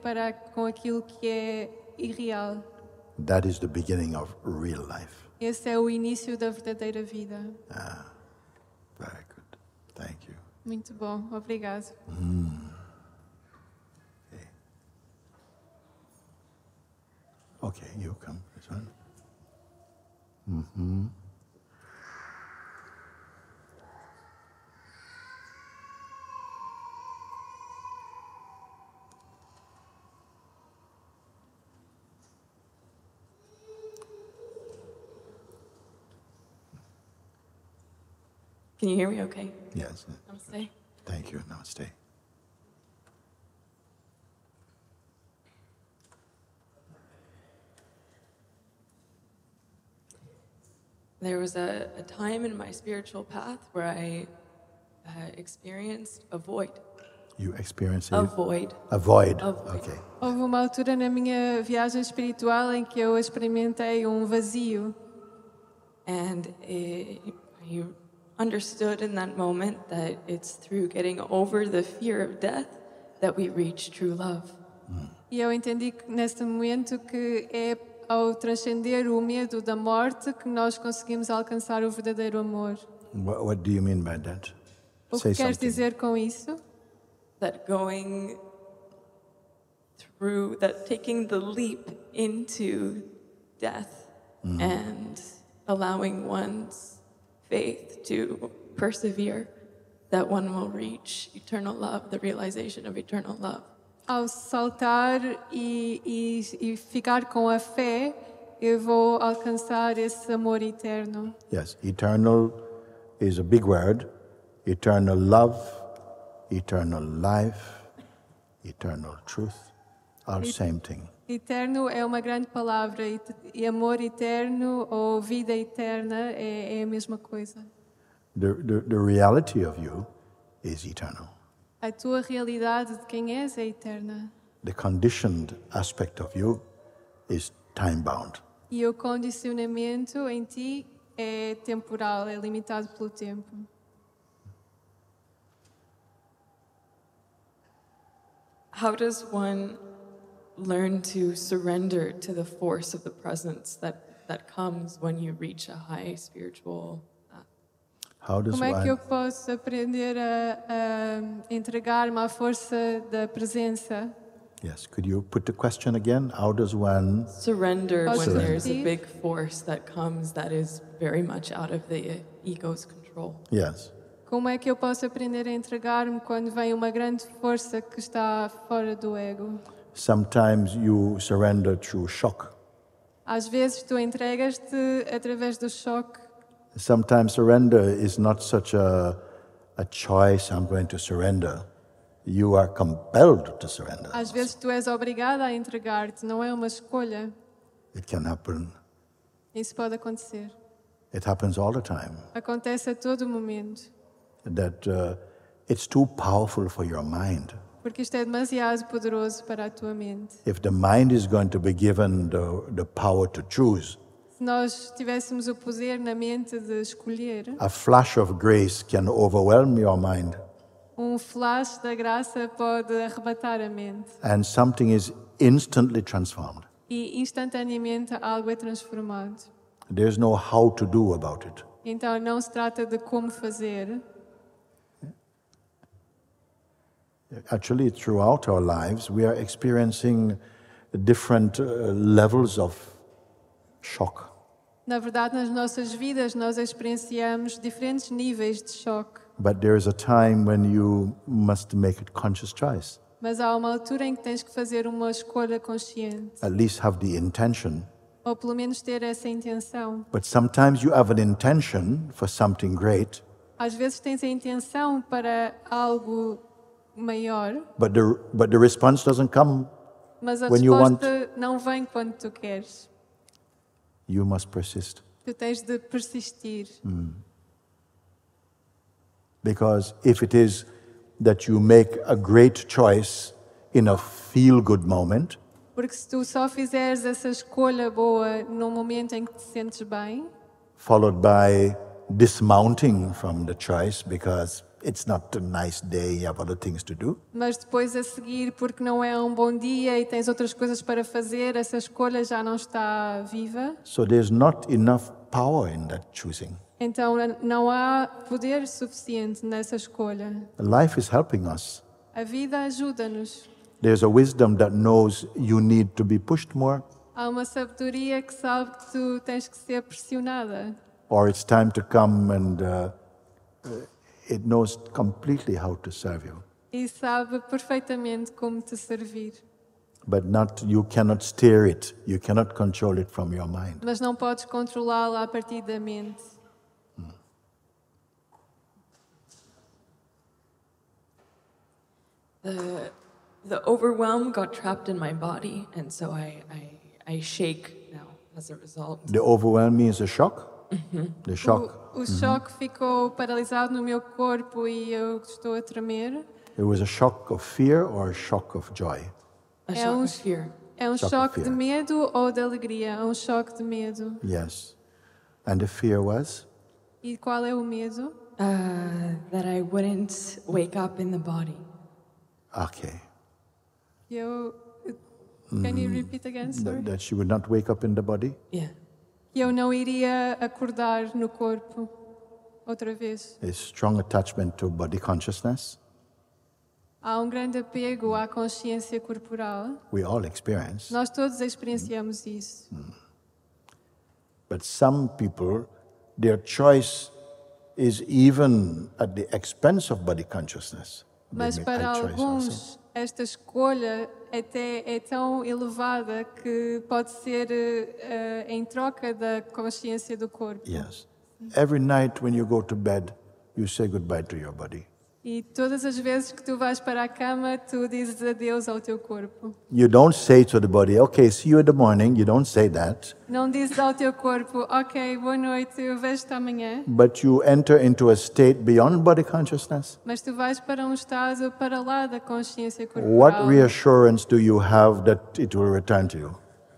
com aquilo que é irreal. That is the beginning of real life. Esse é o início da verdadeira vida. Very good. Thank you. Muito bom, obrigado. Okay, you come. This one. Can you hear me okay? Yes. Namaste. Thank you. Namaste. There was a time in my spiritual path where I experienced a void. You experience A it? void. A void. A void. Okay. Houve uma altura na minha viagem espiritual em que eu experimentei vazio. And I understood in that moment that it's through getting over the fear of death that we reach true love. E eu entendi que neste momento que é ao transcender o medo da morte que nós conseguimos alcançar o verdadeiro amor. What do you mean by that? O Say que queres something. dizer com isso? That going through, that taking the leap into death and allowing one's faith to persevere, that one will reach eternal love, the realization of eternal love. Ao saltar e ficar com a fé, eu vou alcançar esse amor eterno. Yes, eternal is a big word. Eternal love, eternal life, eternal truth, all same thing. Eterno é uma grande palavra e amor eterno ou vida eterna é a mesma coisa. The reality of you is eternal. A tua realidade de quem és é eterna. The conditioned aspect of you is time-bound. E o condicionamento em ti é temporal, é limitado pelo tempo. How does one learn to surrender to the force of the presence that comes when you reach a high spiritual path? How does Como é que eu one, posso aprender a entregar-me à força da presença? yes, could you put the question again? How does one, Surrender when Surrender. there's a big force that comes that is very much out of the ego's control. yes, Como é que eu posso aprender a entregar-me quando vem uma grande força que está fora do ego? sometimes you surrender through shock. Às vezes tu entregas-te através do choque. Sometimes surrender is not such a choice, I'm going to surrender. You are compelled to surrender. Às vezes tu és obrigada a entregar-te, não é uma escolha. It can happen. Isso pode acontecer. It happens all the time. Acontece a todo momento. That it's too powerful for your mind. Porque isto é demasiado poderoso para a tua mente. If the mind is going to be given the power to choose, Se nós tivéssemos o poder na mente de escolher, a flash of grace can overwhelm your mind, flash da graça pode arrebatar a mente. and something is instantly transformed. E instantaneamente algo é transformado. There's no how to do about it. Então não se trata de como fazer. Actually, throughout our lives, we are experiencing different levels of shock. Na verdade, nas nossas vidas, nós experienciamos diferentes níveis de choque. But there is a time when you must make a conscious choice. Mas há uma altura em que tens que fazer uma escolha consciente. At least have the intention. Ou pelo menos ter essa intenção. But sometimes you have an intention for something great, Às vezes tens a intenção para algo maior, but the response doesn't come. mas a When you resposta não vem quando tu queres. You must persist. Tu tens de persistir. Because if it is that you make a great choice in a feel-good moment, Porque se tu só fizeres essa escolha boa num momento em que te sentes bem, followed by dismounting from the choice because it's not a nice day, you have other things to do. Mas depois a seguir, porque não é um bom dia e tens outras coisas para fazer, essa escolha já não está viva. So there's not enough power in that choosing. Então não há poder suficiente nessa escolha. Life is helping us. A vida ajuda-nos. There's a wisdom that knows you need to be pushed more, Há uma sabedoria que sabe que tu tens que ser pressionada. or it's time to come, and it knows completely how to serve you. E sabe perfeitamente como te servir. But you cannot steer it. You cannot control it from your mind. Mas não podes controlá-la a partir da mente. The overwhelm got trapped in my body, and so I shake now as a result. The overwhelm means a shock. The shock. O choque ficou paralisado no meu corpo e eu estou a tremer. It was a shock of fear or a shock of joy. A shock of fear. É um Choque choque de de fear. medo ou de alegria? É um choque de medo. Yes. And the fear was? E qual é o medo? That I wouldn't wake up in the body. Okay. Can you repeat again, sorry? That she would not wake up in the body? Yeah. Que eu não iria acordar no corpo outra vez. A strong attachment to body consciousness. Há um grande apego à consciência corporal. We all experience. Nós todos experienciamos isso. But some people, their choice is even at the expense of body consciousness. They Mas make para that choice also. alguns, esta escolha até é tão elevada que pode ser em troca da consciência do corpo. Yes. Every night when you go to bed, you say goodbye to your body. E todas as vezes que tu vais para a cama, tu dizes adeus ao teu corpo. You don't say to the body, okay, see you in the morning. You don't say that. Não dizes ao teu corpo, ok, boa noite, eu vejo-te amanhã. But you enter into a state beyond body consciousness. Mas tu vais para um estado para lá da consciência What corporal. reassurance do you have that it will return to you?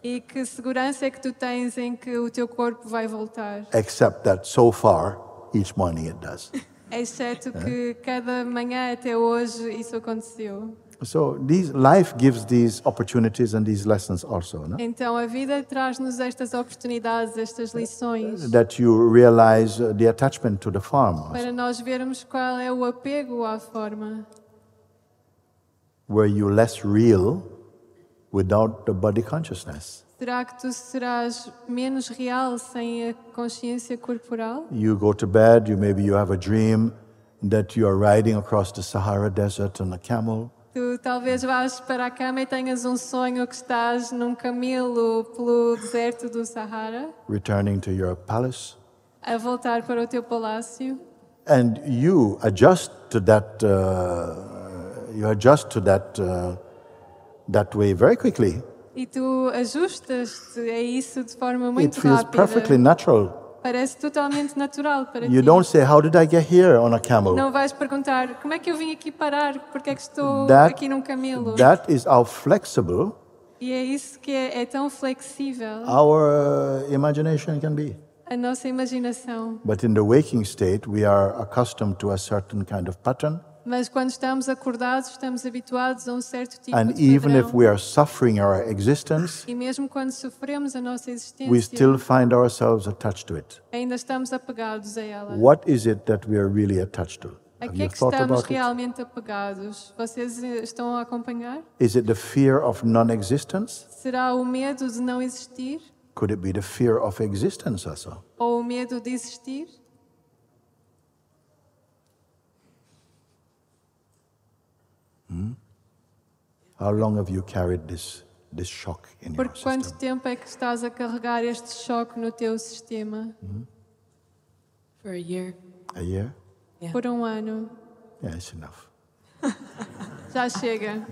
E que segurança é que tu tens em que o teu corpo vai voltar? Except that so far, each morning it does. Exceto que cada manhã até hoje isso aconteceu. So life gives these opportunities and these lessons also, no? Então a vida traz-nos estas oportunidades, estas lições, That you realize the attachment to the form, para nós vermos qual é o apego à forma. where you're less real without the body consciousness. Será que tu serás menos real sem a consciência corporal? You go to bed, maybe you have a dream that you are riding across the Sahara Desert on a camel. Tu talvez vás para a cama e tenhas um sonho que estás num camelo pelo deserto do Sahara, Returning to your palace, a voltar para o teu palácio. and you adjust to that. That way very quickly. E tu ajustas-te a isso de forma It muito feels perfectly rápida. natural. Parece totalmente natural para You ti. don't say, "How did I get here on a camel?" Não vais perguntar, como é que eu vim aqui parar? Porque é que estou That- aqui num camelo? That is how flexible E é isso que é tão flexível, our imagination can be. a nossa imaginação. But in the waking state, we are accustomed to a certain kind of pattern. Mas quando estamos acordados, estamos habituados a um certo tipo And de even if padrão. we are suffering our existence, E mesmo quando sofremos a nossa we existência, still find ourselves attached to it. ainda estamos apegados a ela. What is it that we are really attached to? A Have que é you que thought estamos about it? realmente apegados? Vocês estão a acompanhar? Is it the fear of non-existence? Será o medo de não existir? Could it be the fear of existence also? Ou o medo de existir? How long have you carried this shock in your Por quanto system? tempo é que estás a carregar este choque no teu sistema? For a year. A year? Yeah. Por um ano. Yeah, it's enough. Já chega.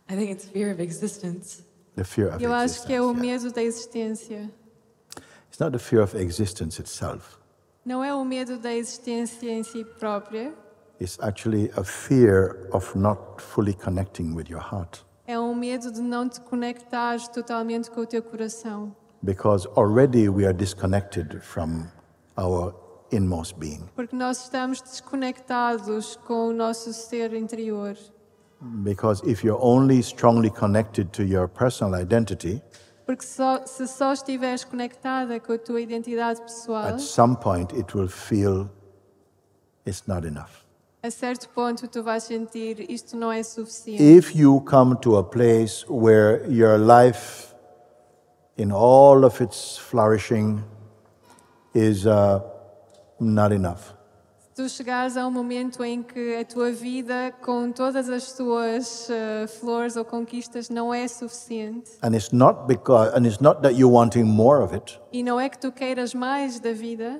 I think it's fear of existence. The fear of Eu acho que é o existence. Yeah. medo da existência. It's not the fear of existence itself. Não é o medo da existência em si própria. It's actually a fear of not fully connecting with your heart. É um medo de não te conectares totalmente com o teu coração. Because already we are disconnected from our inmost being. Porque nós estamos desconectados com o nosso ser interior. Because if you're only strongly connected to your personal identity, Porque se só estiveres conectada com a tua identidade pessoal, at some point it will feel it's not enough. a certo ponto tu vais sentir isto não é suficiente. If you come to a place where your life, in all of its flourishing, is not enough, Se tu chegares a um momento em que a tua vida, com todas as tuas flores ou conquistas, não é suficiente, and it's not that you're wanting more of it, e não é que tu queiras mais da vida,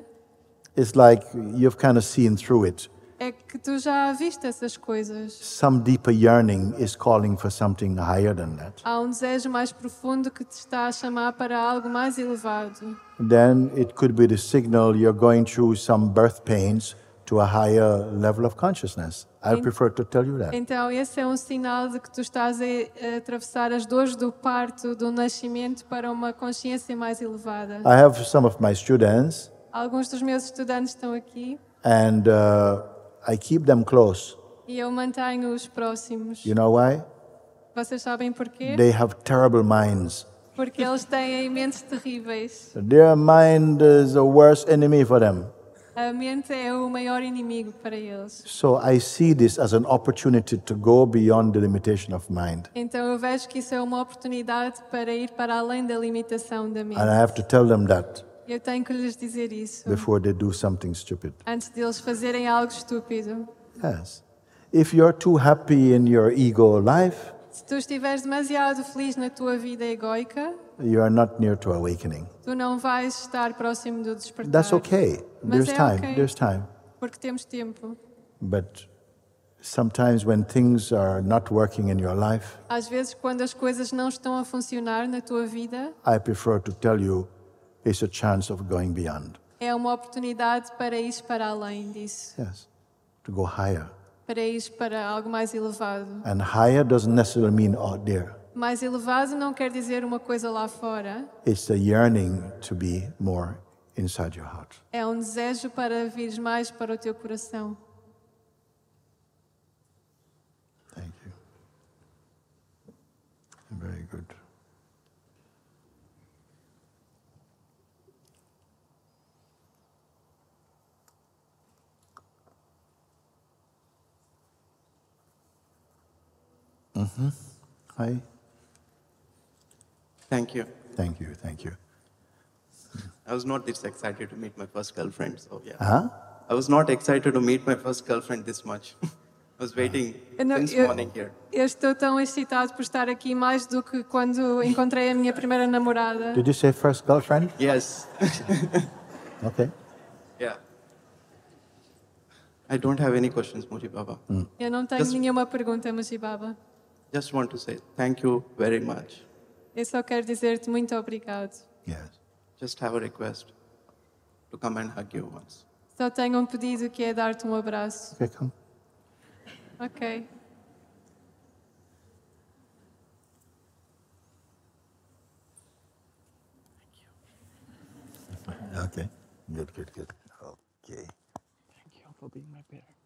it's like you've kind of seen through it. é que tu já viste essas coisas. Some deeper yearning is calling for something higher than that. Há um desejo mais profundo que te está a chamar para algo mais elevado. Then it could be the signal you're going through some birth pains to a higher level of consciousness. I prefer to tell you that. Então, esse é um sinal de que tu estás a atravessar as dores do parto, do nascimento, para uma consciência mais elevada. I have some of my students, Alguns dos meus estudantes estão aqui and I keep them close. e eu mantenho-os próximos. You know why? Vocês sabem porquê? They have terrible minds. Porque eles têm mentes terríveis. Their mind is the worst enemy for them. A mente é o maior inimigo para eles. So I see this as an opportunity to go beyond the limitation of mind. Então eu vejo que isso é uma oportunidade para ir para além da limitação da mente. And I have to tell them that Eu tenho que lhes dizer isso before they do something stupid. antes de eles fazerem algo estúpido. Yes. If you're too happy in your ego life, Se tu estiveres demasiado feliz na tua vida egoica, you are not near to awakening. tu não vais estar próximo do despertar. That's okay. Mas There's é time. ok. There's time. Porque temos tempo. But sometimes when things are not working in your life, Às vezes, quando as coisas não estão a funcionar na tua vida, I prefer to tell you it's a chance of going beyond. é uma oportunidade para ir para além disso. Yes. To go higher. Para ir para algo mais elevado. And higher doesn't necessarily mean out there. Mais elevado não quer dizer uma coisa lá fora. It's the yearning to be more inside your heart. É um desejo para vires mais para o teu coração. Thank you. Very good. Hi. Thank you. Thank you. Thank you. I was not this excited to meet my first girlfriend, so yeah. Huh? I was not excited to meet my first girlfriend this much. I was waiting since morning here. Eu estou tão excitado por estar aqui mais do que quando encontrei a minha primeira namorada. Did you say first girlfriend? Yes. Okay. Yeah. I don't have any questions, Moji Baba. Eu não tenho nenhuma pergunta, Mujibaba. Just want to say thank you very much. Eu só quero dizer-te muito obrigado. Yes. Just have a request to come and hug you once. Só tenho um pedido que é dar-te um abraço. Okay, come. Ok. Okay. Good, good, good. Okay. Thank you for being my parent.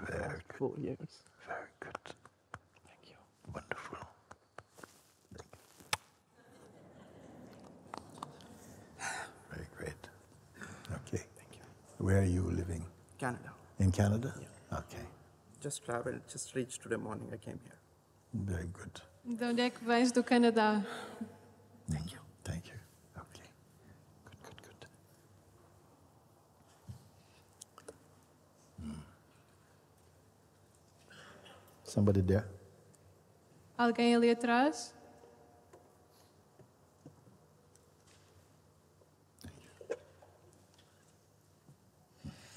Very good. 4 years. Very good. Thank you. Wonderful. Very great. Okay. Thank you. Where are you living? Canada. In Canada? Okay. Just traveled, just reached today morning. I came here. Very good. De onde é que vens? Do Canadá. Thank you. Thank you. Okay. Good, good, good. Somebody there? Alguém ali atrás?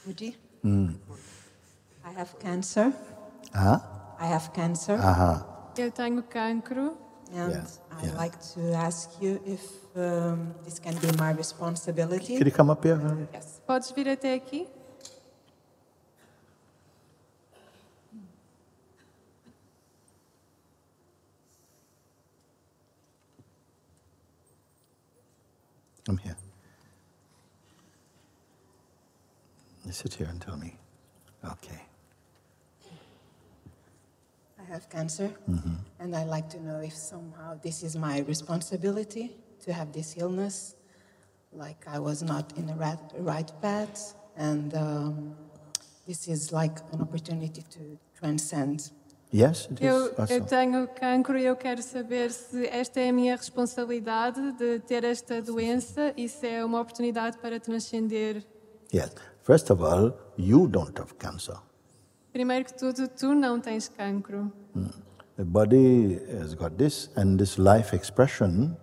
Woody? I have cancer. Huh? I have cancer. Uh-huh. Eu tenho cancro. And Yes, I'd yes. like to ask you if this can be my responsibility. Could you come up here? Yes. Podes vir até aqui? I'm here. Sit here and tell me. Okay. I have cancer, and I'd like to know if somehow this is my responsibility to have this illness, like I was not in the right path, and this is like an opportunity to transcend. Yes, it is. Eu Also. tenho cancro e eu quero saber se esta é a minha responsabilidade de ter esta doença e se é uma oportunidade para transcender. Yes. First of all, you don't have cancer. Primeiro que tudo, tu não tens cancro. The body has got this, and this life expression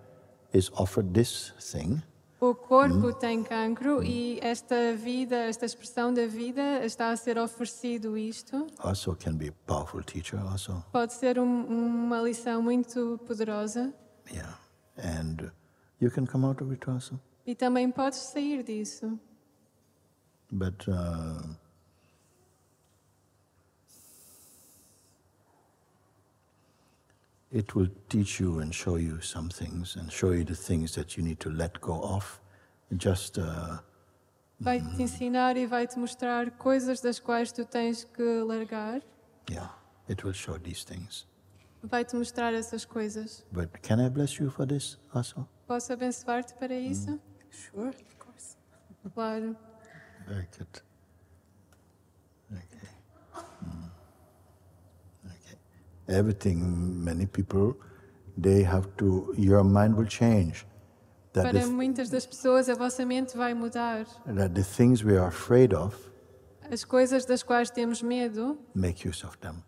is offered this thing. O corpo tem cancro e esta vida, esta expressão da vida está a ser oferecido isto. Also can be a powerful teacher also. Pode ser uma lição muito poderosa Yeah. And you can come out of it also. e também podes sair disso. But it will teach you and show you some things and show you the things that you need to let go of. Just Vai-te ensinar e vai-te mostrar coisas das quais tu tens que largar. yeah, it will show these things. Vai-te mostrar essas coisas. But can I bless you for this also? Posso abençoar-te para isso? Sure, of course. Claro. Very good. Okay. Okay. Everything, many people, they have to, your mind will change. That Para the, muitas das pessoas, a vossa mente vai mudar. that the things we are afraid of, As coisas das quais temos medo, make use of them.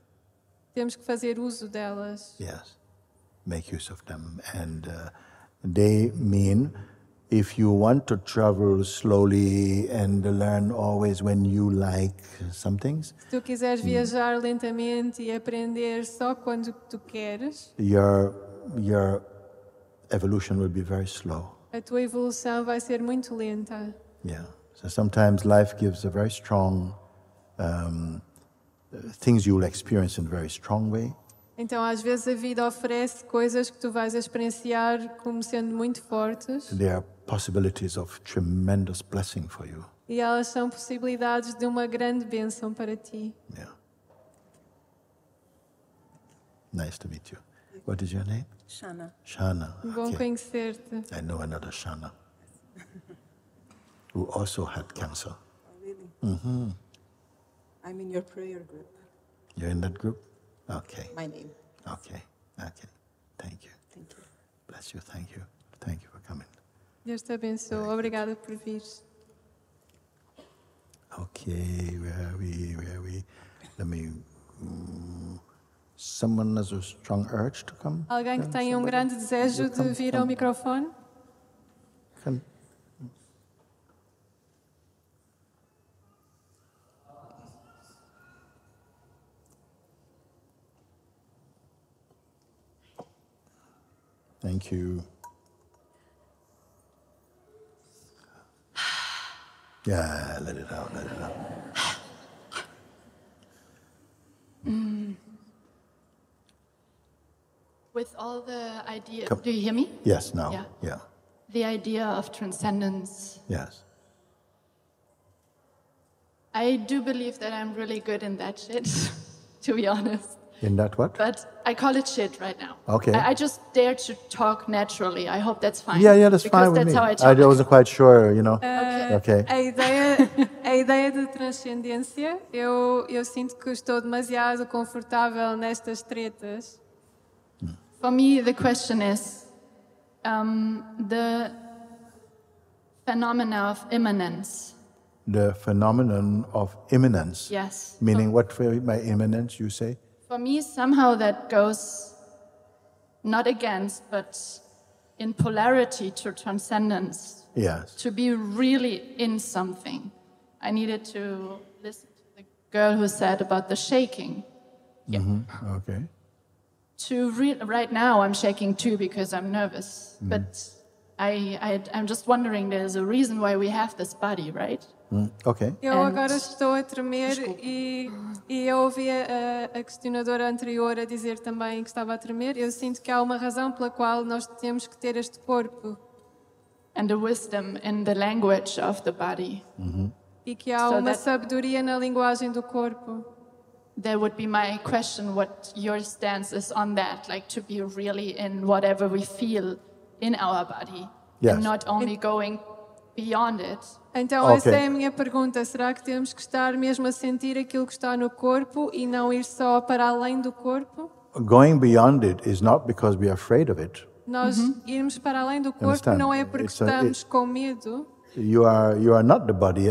temos que fazer uso delas. Yes. Make use of them. And they mean if you want to travel slowly and learn always when you like some things, Se tu quiseres viajar lentamente e aprender só quando tu queres, your evolution will be very slow. a tua evolução vai ser muito lenta. Yeah. So sometimes life gives a very strong things you will experience in a very strong way. Então, às vezes, a vida oferece coisas que tu vais experienciar como sendo muito fortes There are possibilities of tremendous blessing for you. e elas são possibilidades de uma grande bênção para ti. Yeah. Nice to meet you. What is your name? Shana. Shana. Bom Okay. conhecer-te. I know another Shana who also had cancer. Oh, really? I'm in your prayer group. You're in that group? Okay. My name. Okay. Okay. Thank you. Thank you. Bless you. Thank you. Thank you for coming. Deus te abençoe. Obrigada por vir. Okay, where are we? Let me. Someone has a strong urge to come? Alguém que Yeah, tenha somebody? grande desejo de Come, vir ao come. microfone? Come. Thank you. Yeah, let it out, let it out. With all the idea, Come. do you hear me? Yes, now. Yeah. Yeah. The idea of transcendence. Yes. I do believe that I'm really good in that shit, to be honest. In that what? But I call it shit right now. Okay. I just dare to talk naturally. I hope that's fine. Yeah, that's because fine with that's me. how I talk. I wasn't quite sure, you know. Okay. Okay. A ideia de transcendência, eu sinto que estou demasiado confortável nestas tretas. For me, the question is the phenomena of immanence. The phenomenon of immanence. Yes. Meaning what by immanence you say? For me, somehow that goes not against, but in polarity to transcendence. Yes. To be really in something. I needed to listen to the girl who said about the shaking. Yeah. Okay. Right now, I'm shaking too because I'm nervous. But I'm just wondering, there's a reason why we have this body, right? Okay. Eu And- agora estou a tremer e eu ouvi a questionadora anterior a dizer também que estava a tremer. Eu sinto que há uma razão pela qual nós temos que ter este corpo. And the wisdom in the language of the body. E que há uma sabedoria na linguagem do corpo. That would be my question, what your stance is on that, like to be really in whatever we feel in our body, and not only going beyond it. Então essa é a minha pergunta, será que temos que estar mesmo a sentir aquilo que está no corpo e não ir só para além do corpo? Going beyond it is not because we are afraid of it. Nós irmos para além do corpo não é porque estamos com medo. You are not the body.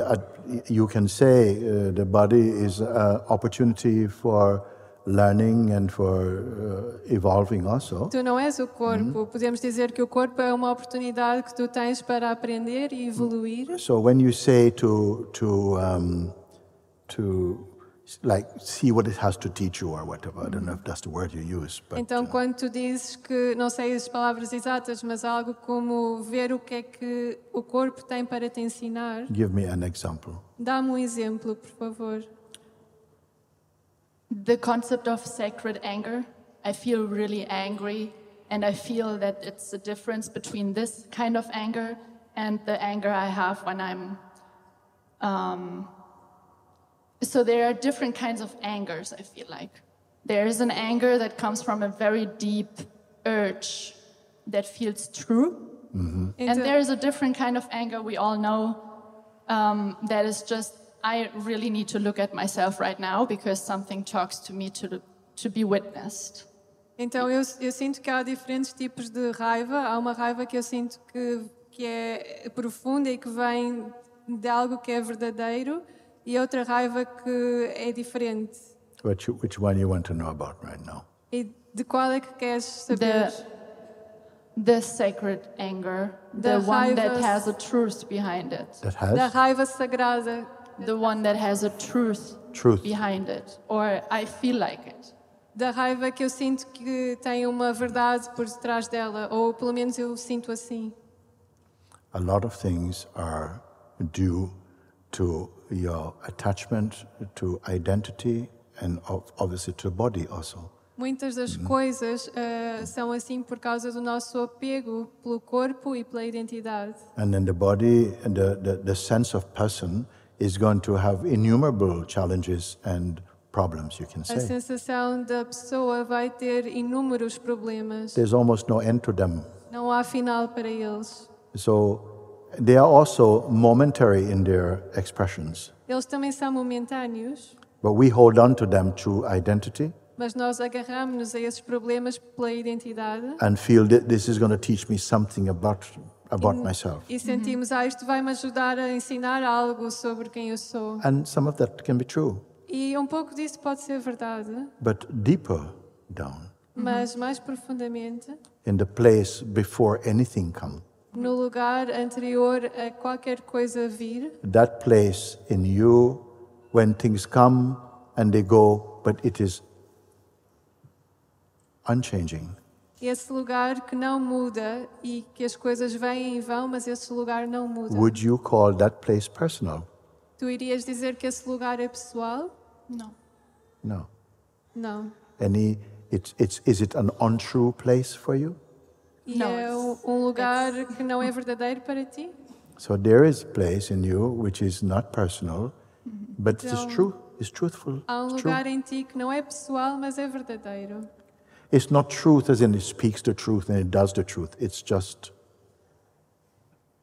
You can say the body is an opportunity for learning and for evolving also. Tu não és o corpo. Podemos dizer que o corpo é uma oportunidade que tu tens para aprender e evoluir. So when you say to like see what it has to teach you or whatever, I don't know if that's the word you use. But, então quando tu dizes que, não sei as palavras exatas, mas algo como ver o que é que o corpo tem para te ensinar. Give me an example. Dá-me um exemplo, por favor. The concept of sacred anger. I feel really angry, and I feel that it's the difference between this kind of anger and the anger I have when I'm so there are different kinds of angers, I feel like. There is an anger that comes from a very deep urge that feels true. And there is a different kind of anger we all know that is just, I really need to look at myself right now because something talks to me to be witnessed. Então eu sinto que há diferentes tipos de raiva. Há uma raiva que eu sinto que é profunda e que vem de algo que é verdadeiro. E outra raiva que é diferente. Which one you want to know about right now? E de qual é que queres saber? The sacred anger, the one that has a truth behind it. That has? Da raiva sagrada. The one that has a truth behind it, or I feel like it. Da raiva que eu sinto que tem uma verdade por detrás dela, ou pelo menos eu sinto assim. A lot of things are due to your attachment to identity and obviously to the body also. Muitas das coisas são assim por causa do nosso apego pelo corpo e pela identidade. And then the body and the sense of person is going to have innumerable challenges and problems, you can say. A sensação da pessoa vai ter inúmeros problemas. There's almost no end to them. Não há final para eles. So they are also momentary in their expressions. Eles também são momentâneos. But we hold on to them through identity. Mas nós agarramos-nos a esses problemas pela identidade. And feel that this is going to teach me something about myself. E sentimos, isto vai-me ajudar a ensinar algo sobre quem eu sou. And some of that can be true. E pouco disso pode ser verdade. But deeper down. Mas mais profundamente. In the place before anything comes. No lugar anterior a qualquer coisa vir. That place in you, when things come and they go, but it is unchanging. Esse lugar que não muda e que as coisas vêm e vão, mas esse lugar não muda. Would you call that place personal? Tu irias dizer que esse lugar é pessoal? No. No. Não. Is it an untrue place for you? E é lugar que não é verdadeiro para ti? So there is a place in you which is not personal, but it is true, it's truthful. Há lugar em ti que não é pessoal, mas é verdadeiro. It's not truth as in it speaks the truth and it does the truth. It's just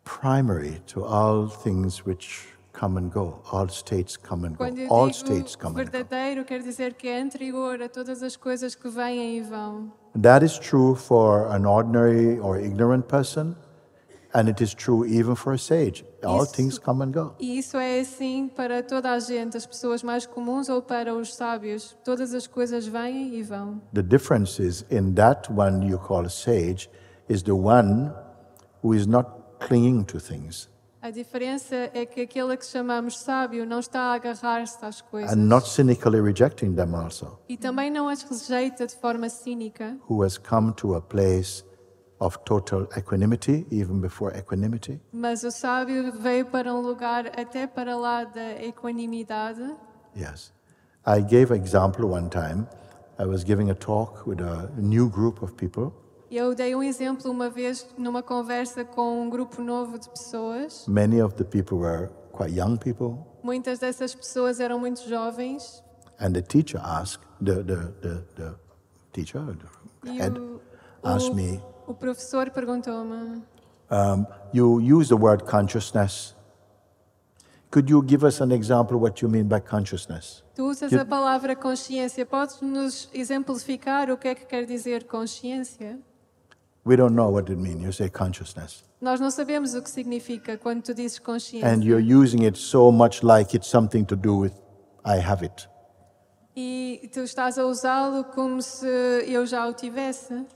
primary to all things which come and go. All states come and go. All states come and go. Verdadeiro quer dizer que é anterior a todas as coisas que vêm e vão. That is true for an ordinary or ignorant person, and it is true even for a sage. All things come and go. E isso é assim para toda a gente, as pessoas mais comuns ou para os sábios. Todas as coisas vêm e vão. The difference is in that one you call a sage is the one who is not clinging to things. A diferença é que aquele que chamamos sábio não está a agarrar-se às coisas. And not cynically rejecting them also. E também não as rejeita de forma cínica. Who has come to a place of total equanimity, even before equanimity. Mas o sábio veio para lugar até para lá da equanimidade. Yes. I gave an example one time. I was giving a talk with a new group of people. Eu dei exemplo uma vez numa conversa com grupo novo de pessoas. Many of the people were quite young people. Muitas dessas pessoas eram muito jovens. And the teacher asked, the teacher, the head, asked me, o professor perguntou-me, you use the word consciousness. Could you give us an example of what you mean by consciousness? Tu usas a palavra consciência. Podes nos exemplificar o que é que quer dizer consciência? We don't know what it means. You say consciousness. Nós não sabemos o que significa quando tu dizes consciência. And you're using it so much like it's something to do with I have it. E tu estás a usá-lo como se eu já o tivesse.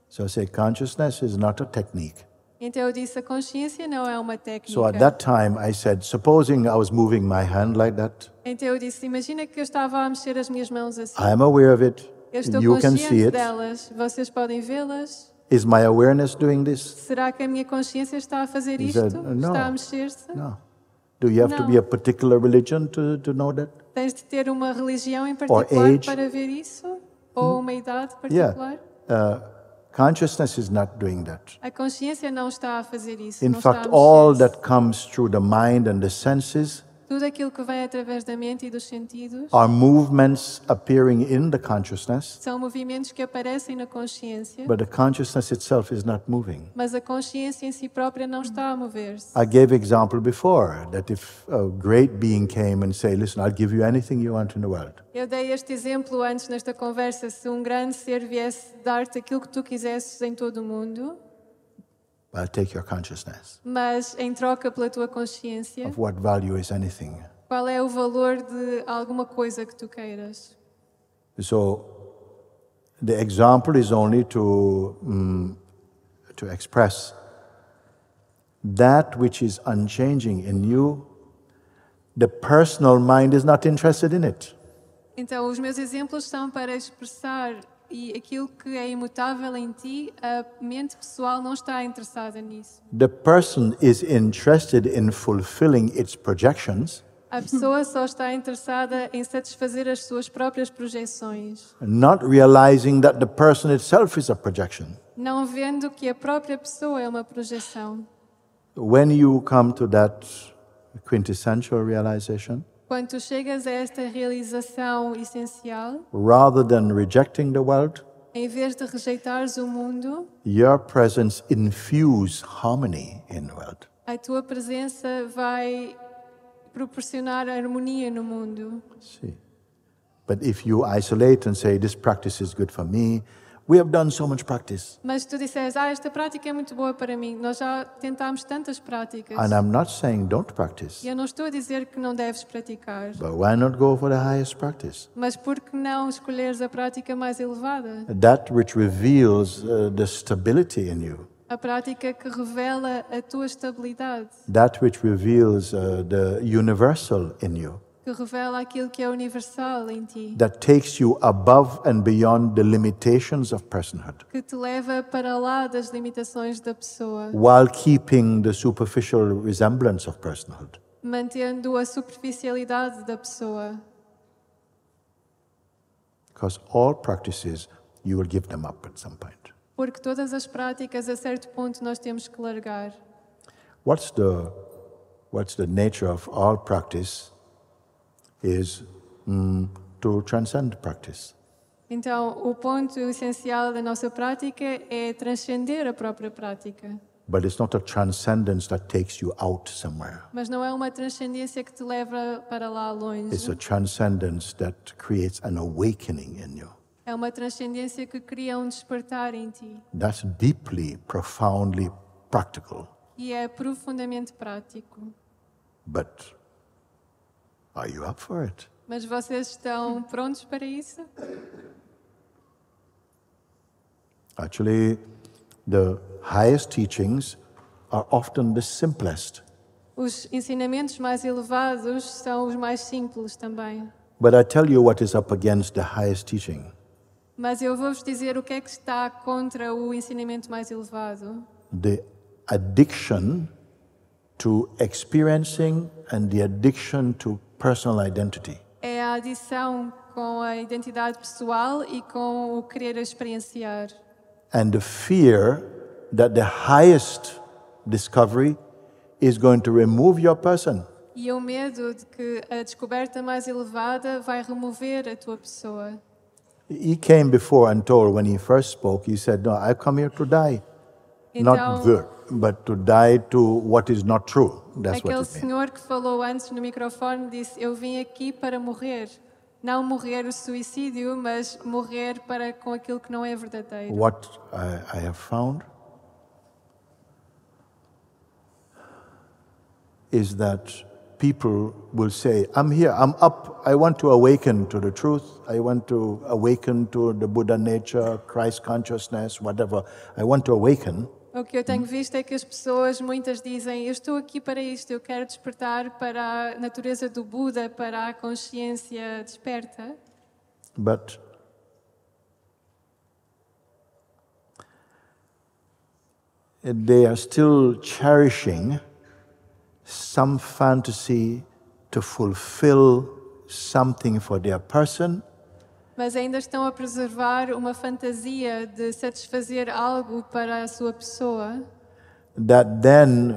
So I say consciousness is not a technique. Então eu disse, a consciência não é uma técnica. So at that time I said, supposing I was moving my hand like that. Então eu disse, imagina que eu estava a mexer as minhas mãos assim. I'm aware of it. Eu estou You can see consciente it. delas. Vocês podem vê-las. Is my awareness doing this? Será que a minha consciência está a fazer He isto? said, no. Está a mexer-se? No. Do you have to Não. be a particular religion to know that? Tens de ter uma religião em particular age. para ver isso? Ou uma idade particular? Consciousness is not doing that. A consciência não está a fazer isso. In não fact, está a all mexer-se. that comes through the mind and the senses Tudo aquilo que vem através da mente e dos sentidos are movements appearing in the consciousness, são movimentos que aparecem na consciência, but the consciousness itself is not moving. mas a consciência em si própria não está a mover-se. I gave example before that if a great being came and say, listen, I'll give you anything you want in the world. Eu dei este exemplo antes nesta conversa. Se um grande ser viesse dar-te aquilo que tu quisesses em todo o mundo, I'll take your consciousness. mas em troca pela tua consciência, Of what value is anything? qual é o valor de alguma coisa que tu queiras? So the example is only to express that which is unchanging in you. The personal mind is not interested in it. Então, os meus exemplos são para expressar e aquilo que é imutável em ti, a mente pessoal não está interessada nisso. The person is interested in fulfilling its projections, A pessoa só está interessada em satisfazer as suas próprias projeções, not realizing that the person itself is a projection. não vendo que a própria pessoa é uma projeção. When you come to that quintessential realization, Quando tu chegas a esta realização essencial, rather than rejecting the world, em vez de rejeitares o mundo, your presence infuse harmony in the world. a tua presença vai proporcionar harmonia no mundo. See. But if you isolate and say, this practice is good for me, we have done so much practice. Mas se tu disseres, esta prática é muito boa para mim, nós já tentámos tantas práticas. And I'm not saying don't practice, E eu não estou a dizer que não deves praticar, but why not go for the highest practice? mas por que não escolheres a prática mais elevada? That which reveals the stability in you. A prática que revela a tua estabilidade, That which reveals the universal in you. que revela aquilo que é universal em ti, That takes you above and beyond the limitations of personhood, que te leva para lá das limitações da pessoa, while keeping the superficial resemblance of personhood. mantendo a superficialidade da pessoa. Because all practices, you will give them up at some point. Porque todas as práticas, a certo ponto, nós temos que largar. What's the nature of all practice is to transcend practice. Então, o ponto essencial da nossa prática é transcender a própria prática. But it's not a transcendence that takes you out somewhere. Mas não é uma transcendência que te leva para lá longe. It's a transcendence that creates an awakening in you. É uma transcendência que cria um despertar em ti. That's deeply, profoundly practical. E é profundamente prático. But are you up for it? Mas vocês estão prontos para isso? Actually, the highest teachings are often the simplest. Os ensinamentos mais elevados são os mais simples também. But I tell you what is up against the highest teaching. Mas eu vou-vos dizer o que é que está contra o ensinamento mais elevado. The addiction to experiencing and the addiction to personal identity. É a adição com a identidade pessoal e com o querer experienciar. And the fear that the highest discovery is going to remove your person. E o medo de que a descoberta mais elevada vai remover a tua pessoa. He came before and told, when he first spoke, he said, no, I come here to die. Então, Not the, but to die to what is not true. That's aquele what it means. senhor que falou antes no microfone disse, eu vim aqui para morrer. Não morrer o suicídio, mas morrer para com aquilo que não é verdadeiro. What I have found is that people will say, I'm here, I'm up, I want to awaken to the truth, I want to awaken to the Buddha nature, Christ consciousness, whatever. I want to awaken. O que eu tenho visto é que as pessoas, muitas dizem, eu estou aqui para isto, eu quero despertar para a natureza do Buda, para a consciência desperta. But they are still cherishing some fantasy to fulfill something for their person. Mas ainda estão a preservar uma fantasia de satisfazer algo para a sua pessoa. That then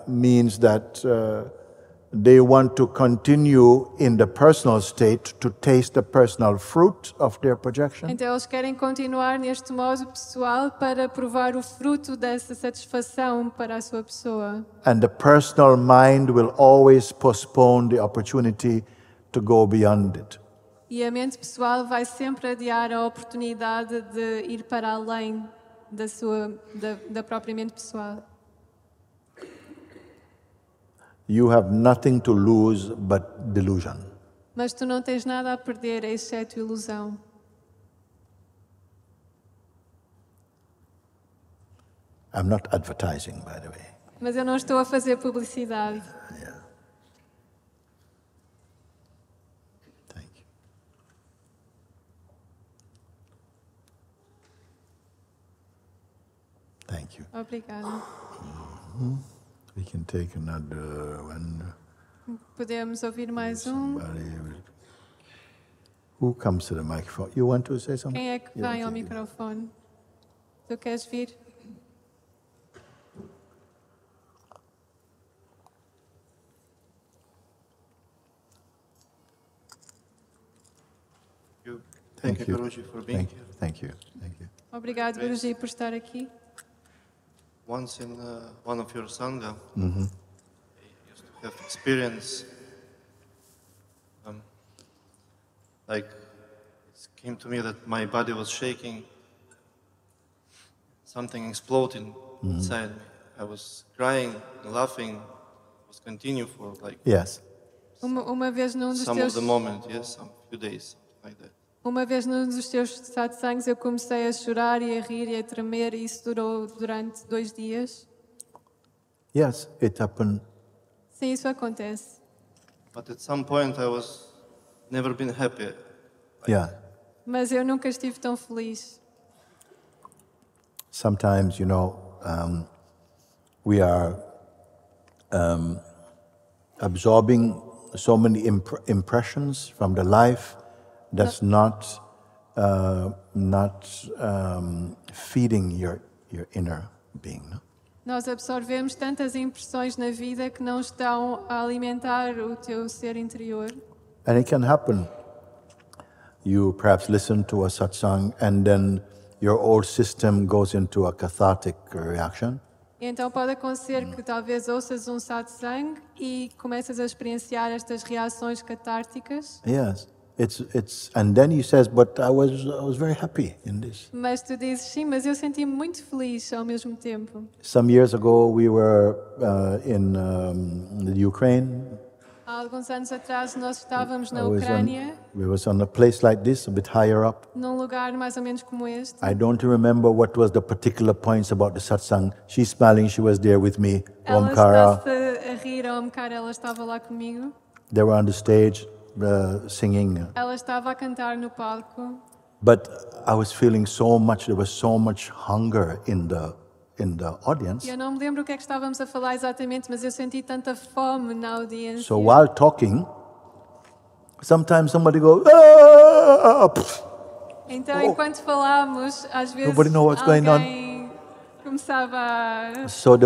means that they want to continue in the personal state to taste the personal fruit of their projection. Então eles querem continuar neste modo pessoal para provar o fruto dessa satisfação para a sua pessoa. And the personal mind will always postpone the opportunity to go beyond it. E a mente pessoal vai sempre adiar a oportunidade de ir para além da própria mente pessoal. You have nothing to lose but delusion. Mas tu não tens nada a perder, exceto ilusão. I'm not advertising, by the way. Mas eu não estou a fazer publicidade. Yeah. Thank you. Thank you. Obrigada. Mm-hmm. We can take another one. Podemos ouvir mais um. Who comes to the microphone? You want to say something? Quem é que vem ao microfone? Tu queres vir? Thank you, Guruji, for being here. Thank you. Thank you. Obrigado, Guruji, por estar aqui. Once in one of your sangha, Mm-hmm. I used to have experience, like it came to me that my body was shaking, something exploded inside me. I was crying, laughing, was continue for like Uma vez num dos some teus of the moment, yes, some few days, like that. Uma vez num dos teus satsangs eu comecei a chorar e a rir e a tremer e isso durou durante 2 dias. Yes, it happened. Sim, isso acontece. But at some point I was never been happy. Yeah. Mas eu nunca estive tão feliz. Sometimes, we are absorbing so many impressions from the life that's not feeding your inner being. No? Nós absorvemos tantas impressões na vida que não estão a alimentar o teu ser interior. And it can happen. You perhaps listen to a satsang and then your old system goes into a cathartic reaction. Então pode acontecer que talvez ouças um satsang e começas a experienciar estas reações catárticas. Yes. And then he says, but I was very happy in this. Mas tu dizes, sim, mas eu senti-me muito feliz ao mesmo tempo. Some years ago we were in the Ukraine. Há alguns anos atrás nós estávamos na Ucrânia. We was on a place like this, a bit higher up. Num lugar mais ou menos como este. I don't remember what was the particular points about the satsang. She's smiling, she was there with me. Ela Omkara. está-se a rir, a Omkara, ela estava lá comigo. They were on the stage. Singing. Ela estava a cantar no palco. But I was feeling so much, there was so much hunger in the audience. Eu não me lembro o que é que estávamos a falar exatamente, mas eu senti tanta fome na audiência. So while talking, sometimes somebody goes, ah! Então, enquanto falámos, às vezes Nobody knows what's going on. começava a... So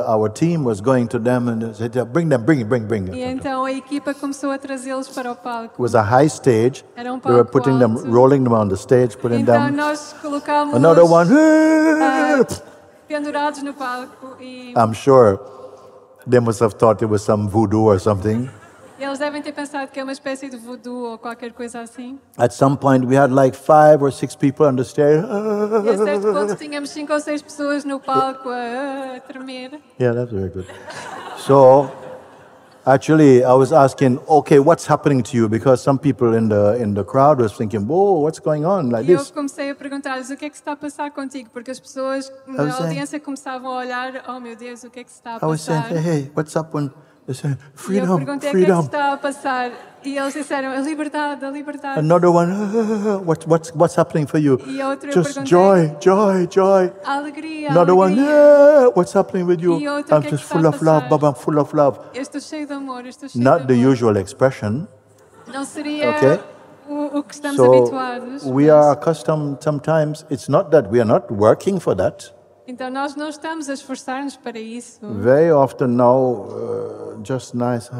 our team was going to them and said, "Bring them, bring." E então a equipa começou a trazê-los para o palco. It was a high stage. Era They were palco putting them, alto. rolling them on the stage, putting Então them. nós colocámos Another one. pendurados no palco e I'm sure they must have thought it was some voodoo or something. eles devem ter pensado que é uma espécie de voodoo ou qualquer coisa assim. At some point, we had like 5 or 6 people on the stage. E a certo ponto tínhamos 5 ou 6 pessoas no palco a tremer. Yeah, that's very good. So, actually, I was asking, okay, what's happening to you? Because some people in the crowd was thinking, whoa, what's going on like E eu this? comecei a perguntar-lhes o que é que se está a passar contigo, porque as pessoas I na was saying- audiência começavam a olhar, oh meu Deus, o que é que se está a I was saying, passar? hey, what's up? When they said, E eu freedom, perguntei o que é que se freedom. está a passar e eles disseram, a liberdade, a liberdade. Another one, what's happening for you? E outro eu Just perguntei, joy. a alegria, a Another one, alegria. what's happening with you? E outro, I'm o que é que just está full a of love, passar? Baba, I'm full of love. Eu estou cheio de amor, eu estou cheio Not de the amor. usual expression. Não seria Okay. o que estamos So habituados. we mas- are accustomed sometimes, it's not that we are not working for that. Então nós não estamos a esforçar-nos para isso. Very often now, just nice,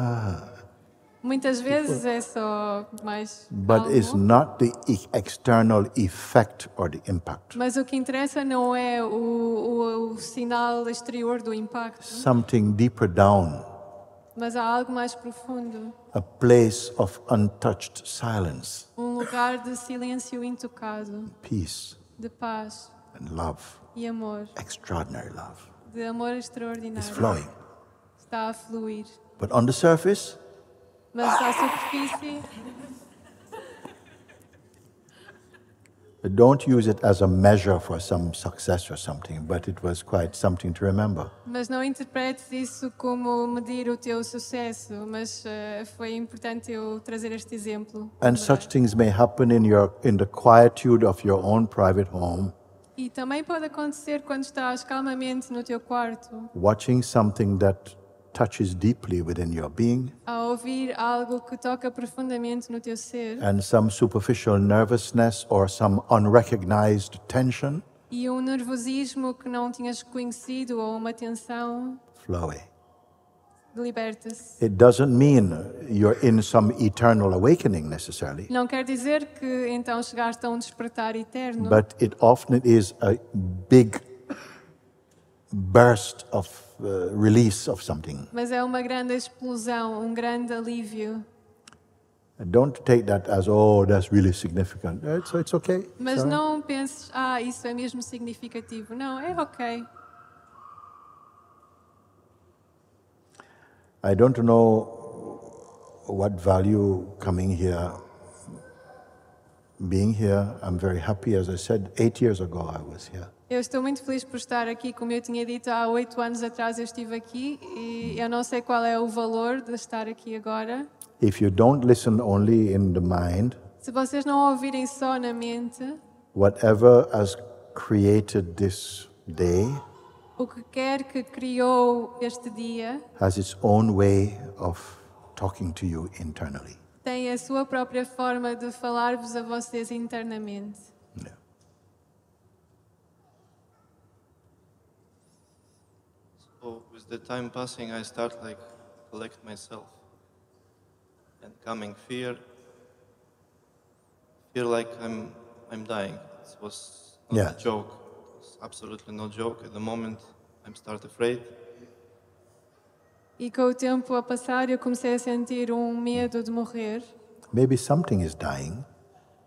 Muitas vezes é só mais but it's calmo. not the external effect or the impact. Mas o que interessa não é o sinal exterior do impacto, Something deeper down, mas há algo mais profundo. a place of untouched silence, Lugar de silêncio intocado, peace, de paz and love, e amor, extraordinary love. de amor It's extraordinário. flowing. Está a fluir. But on the surface, Mas à superfície, don't use it as a measure for some success or something, but it was quite something to remember. mas não interpretes isso como medir o teu sucesso, mas foi importante eu trazer este exemplo. And such things may happen in the quietude of your own private home, E também pode acontecer quando estás calmamente no teu quarto, watching something that touches deeply within your being, a ouvir algo que toca profundamente no teu ser and some superficial nervousness or some unrecognized tension e um nervosismo que não tinhas conhecido ou uma tensão, flow away. liberta-se. It doesn't mean you're in some eternal awakening necessarily, Não quer dizer que então chegaste a um despertar eterno, but it often is a big burst of release of something. mas é uma grande explosão, um grande alívio. Don't take that as, oh, that's really significant. It's okay. Mas It's all right. não penses, isso é mesmo significativo. Não, é ok. I don't know what value coming here, being here. I'm very happy. As I said, 8 years ago I was here. Eu estou muito feliz por estar aqui. Como eu tinha dito, há 8 anos atrás eu estive aqui e eu não sei qual é o valor de estar aqui agora. If you don't listen only in the mind, Se vocês não ouvirem só na mente, whatever has created this day o que quer que criou este dia has its own way of talking to you internally. tem a sua própria forma de falar-vos a vocês internamente. Yeah. So with the time passing, I start like collect myself, and coming fear like I'm dying. It was not Yeah. a joke. It was absolutely no joke. At the moment, I'm start afraid. E com o tempo a passar, eu comecei a sentir um medo de morrer. Maybe something is dying.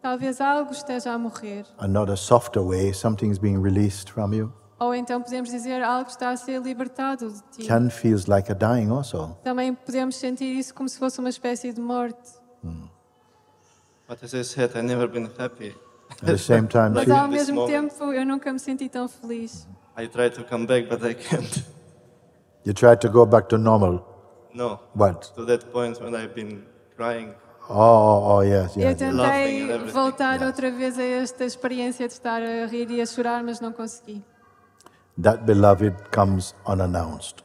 Talvez algo esteja a morrer. Another softer way, something's being released from you. Ou então podemos dizer algo está a ser libertado de ti. Can feels like a dying also. Também podemos sentir isso como se fosse uma espécie de morte. But as I said, I never been happy. At the same time, Mas feel- ao This mesmo moment. tempo eu nunca me senti tão feliz. I try to come back, but I can't. you try to go back to normal. No. What? To that point when I've been crying. Oh, yes, Eu yes. Laughing and tentei everything. voltar outra vez a esta experiência de estar a rir e a chorar, mas não consegui. That beloved comes unannounced.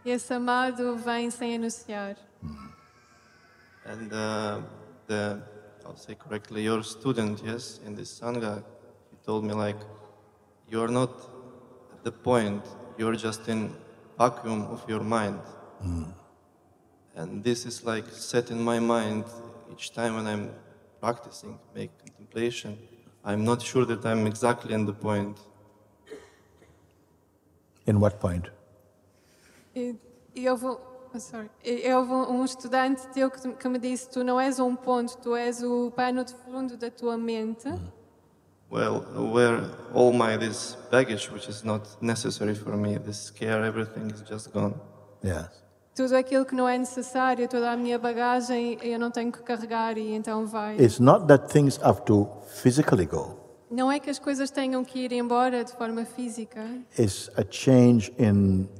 Esse amado vem sem anunciar. And I'll say correctly, your student, yes, in this Sangha, he told me like, you're not at the point, you're just in vacuum of your mind. And this is like set in my mind each time when I'm practicing, make contemplation. I'm not sure that I'm exactly in the point. In what point? E houve um estudante teu que me disse: tu não és um ponto, tu és o pano de fundo da tua mente. Well, where all this baggage, which is not necessary for me, this scare, everything is just gone. Yes. Tudo aquilo que não é necessário, toda a minha bagagem, eu não tenho que carregar e então vai. It's not that things have to physically go. Não é que as coisas tenham que ir embora de forma física. It's a change in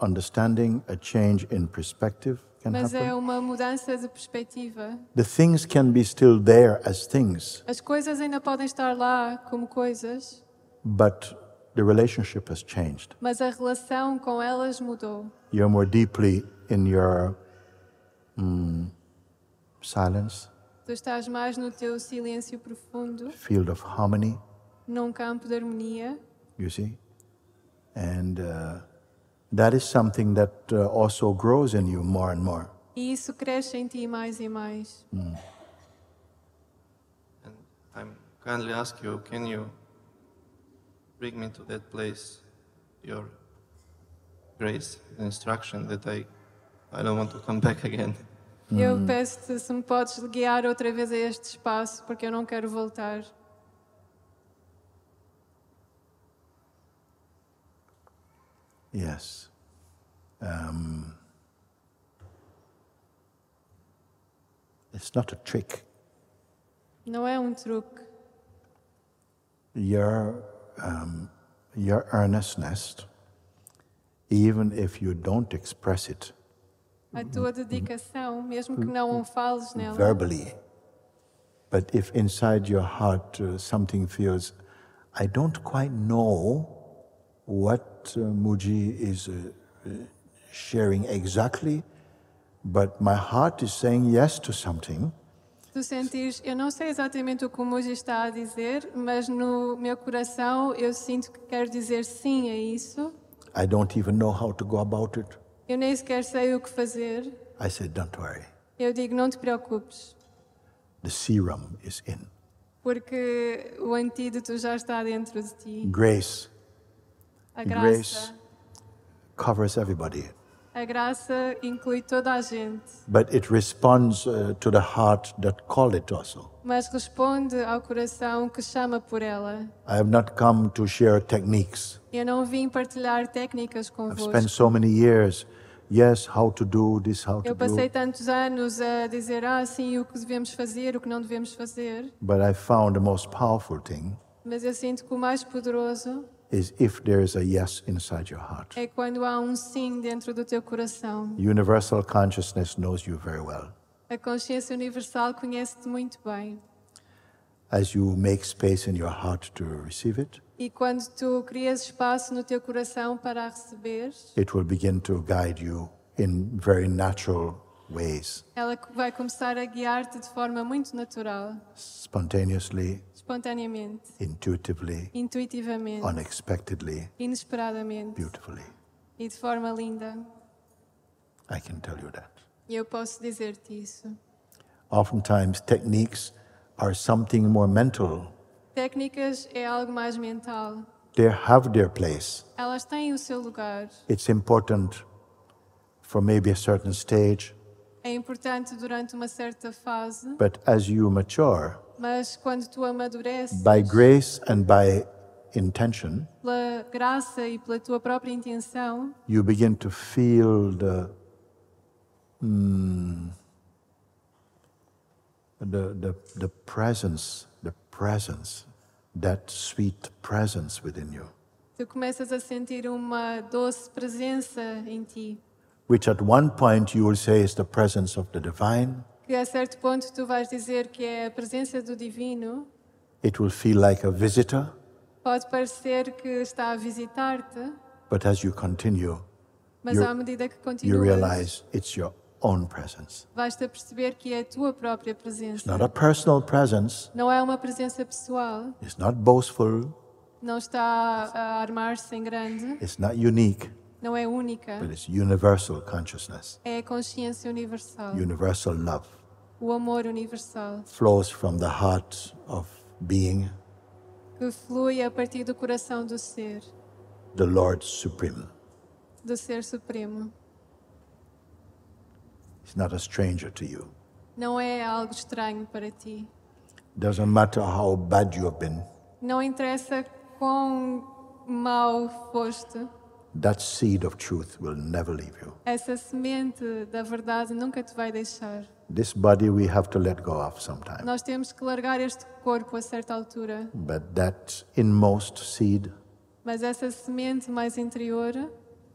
understanding, a change in perspective can Mas happen. é uma mudança de perspectiva. The things can be still there as things, As coisas ainda podem estar lá como coisas, but the relationship has changed. mas a relação com elas mudou. You're more deeply in your silence, Tu estás mais no teu silêncio profundo, field of harmony, num campo de harmonia, you see? And that is something that also grows in you more and more. e isso cresce em ti mais e mais. And I'm kindly ask you, can you bring me to that place, your grace, the instruction that I don't want to come back again. Eu peço-te se me podes guiar outra vez a este espaço, porque eu não quero voltar. Yes. It's not a trick. Não é um truque. Your earnestness, even if you don't express it A tua dedicação, mesmo que não o fales nela, verbally, but if inside your heart something feels, I don't quite know what Muji is sharing exactly, but my heart is saying yes to something. tu sentires, eu não sei exatamente o que o Muji está a dizer, mas no meu coração eu sinto que quero dizer sim a isso. I don't even know how to go about it. Eu nem sequer sei o que fazer. I said, don't worry. Eu digo, não te preocupes, The serum is in. porque o antídoto já está dentro de ti. Grace A Grace. graça, covers everybody, a graça inclui toda a gente, but it responds to the heart that called it also. mas responde ao coração que chama por ela. I have not come to share techniques. Eu não vim partilhar técnicas I've convosco. spent so many years, yes, how to do this, how to Eu passei do, tantos anos a dizer, sim, o que devemos fazer, o que não devemos fazer, but I found the most powerful thing mas eu sinto que o mais poderoso is if there is a yes inside your heart. é quando há um sim dentro do teu coração. Universal consciousness knows you very well. A consciência universal conhece-te muito bem. As you make space in your heart to receive it, E quando tu crias espaço no teu coração para a receberes, it will begin to guide you in very natural ways, ela vai começar a guiar-te de forma muito natural, spontaneously, espontaneamente, intuitively, intuitivamente, unexpectedly, inesperadamente beautifully. e de forma linda. I can tell you that. E eu posso dizer-te isso. Oftentimes, techniques are something more mental. Técnicas é algo mais mental. They have their place. Elas têm o seu lugar. It's important for maybe a certain stage, É importante durante uma certa fase, but as you mature, mas quando tu amadureces, by grace and by intention, pela graça e pela tua própria intenção, you begin to feel the presence, that sweet presence within you, tu começas a sentir uma doce presença em ti, which at one point you will say is the presence of the divine. que a certo ponto tu vais dizer que é a presença do divino. It will feel like a visitor, Pode parecer que está a visitar-te, but as you continue, mas You- à medida que you continuas, realize it's your own presence. vais-te a perceber que é a tua própria It's presença. not a personal presence. Não é uma presença pessoal, It's not boastful. não está a armar-se em grande, It's not unique, não é única, but it's universal consciousness. é a consciência universal, Universal love o amor universal, flows from the heart of being, que flui a partir do coração do ser Supreme. do Ser Supremo. It's not a stranger to you. Não é algo estranho para ti. Doesn't matter how bad you have been, Não interessa quão mau foste, that seed of truth will never leave you. essa semente da verdade nunca te vai deixar. This body we have to let go of sometime. Nós temos que largar este corpo a certa altura, But that inmost seed, mas essa semente mais interior,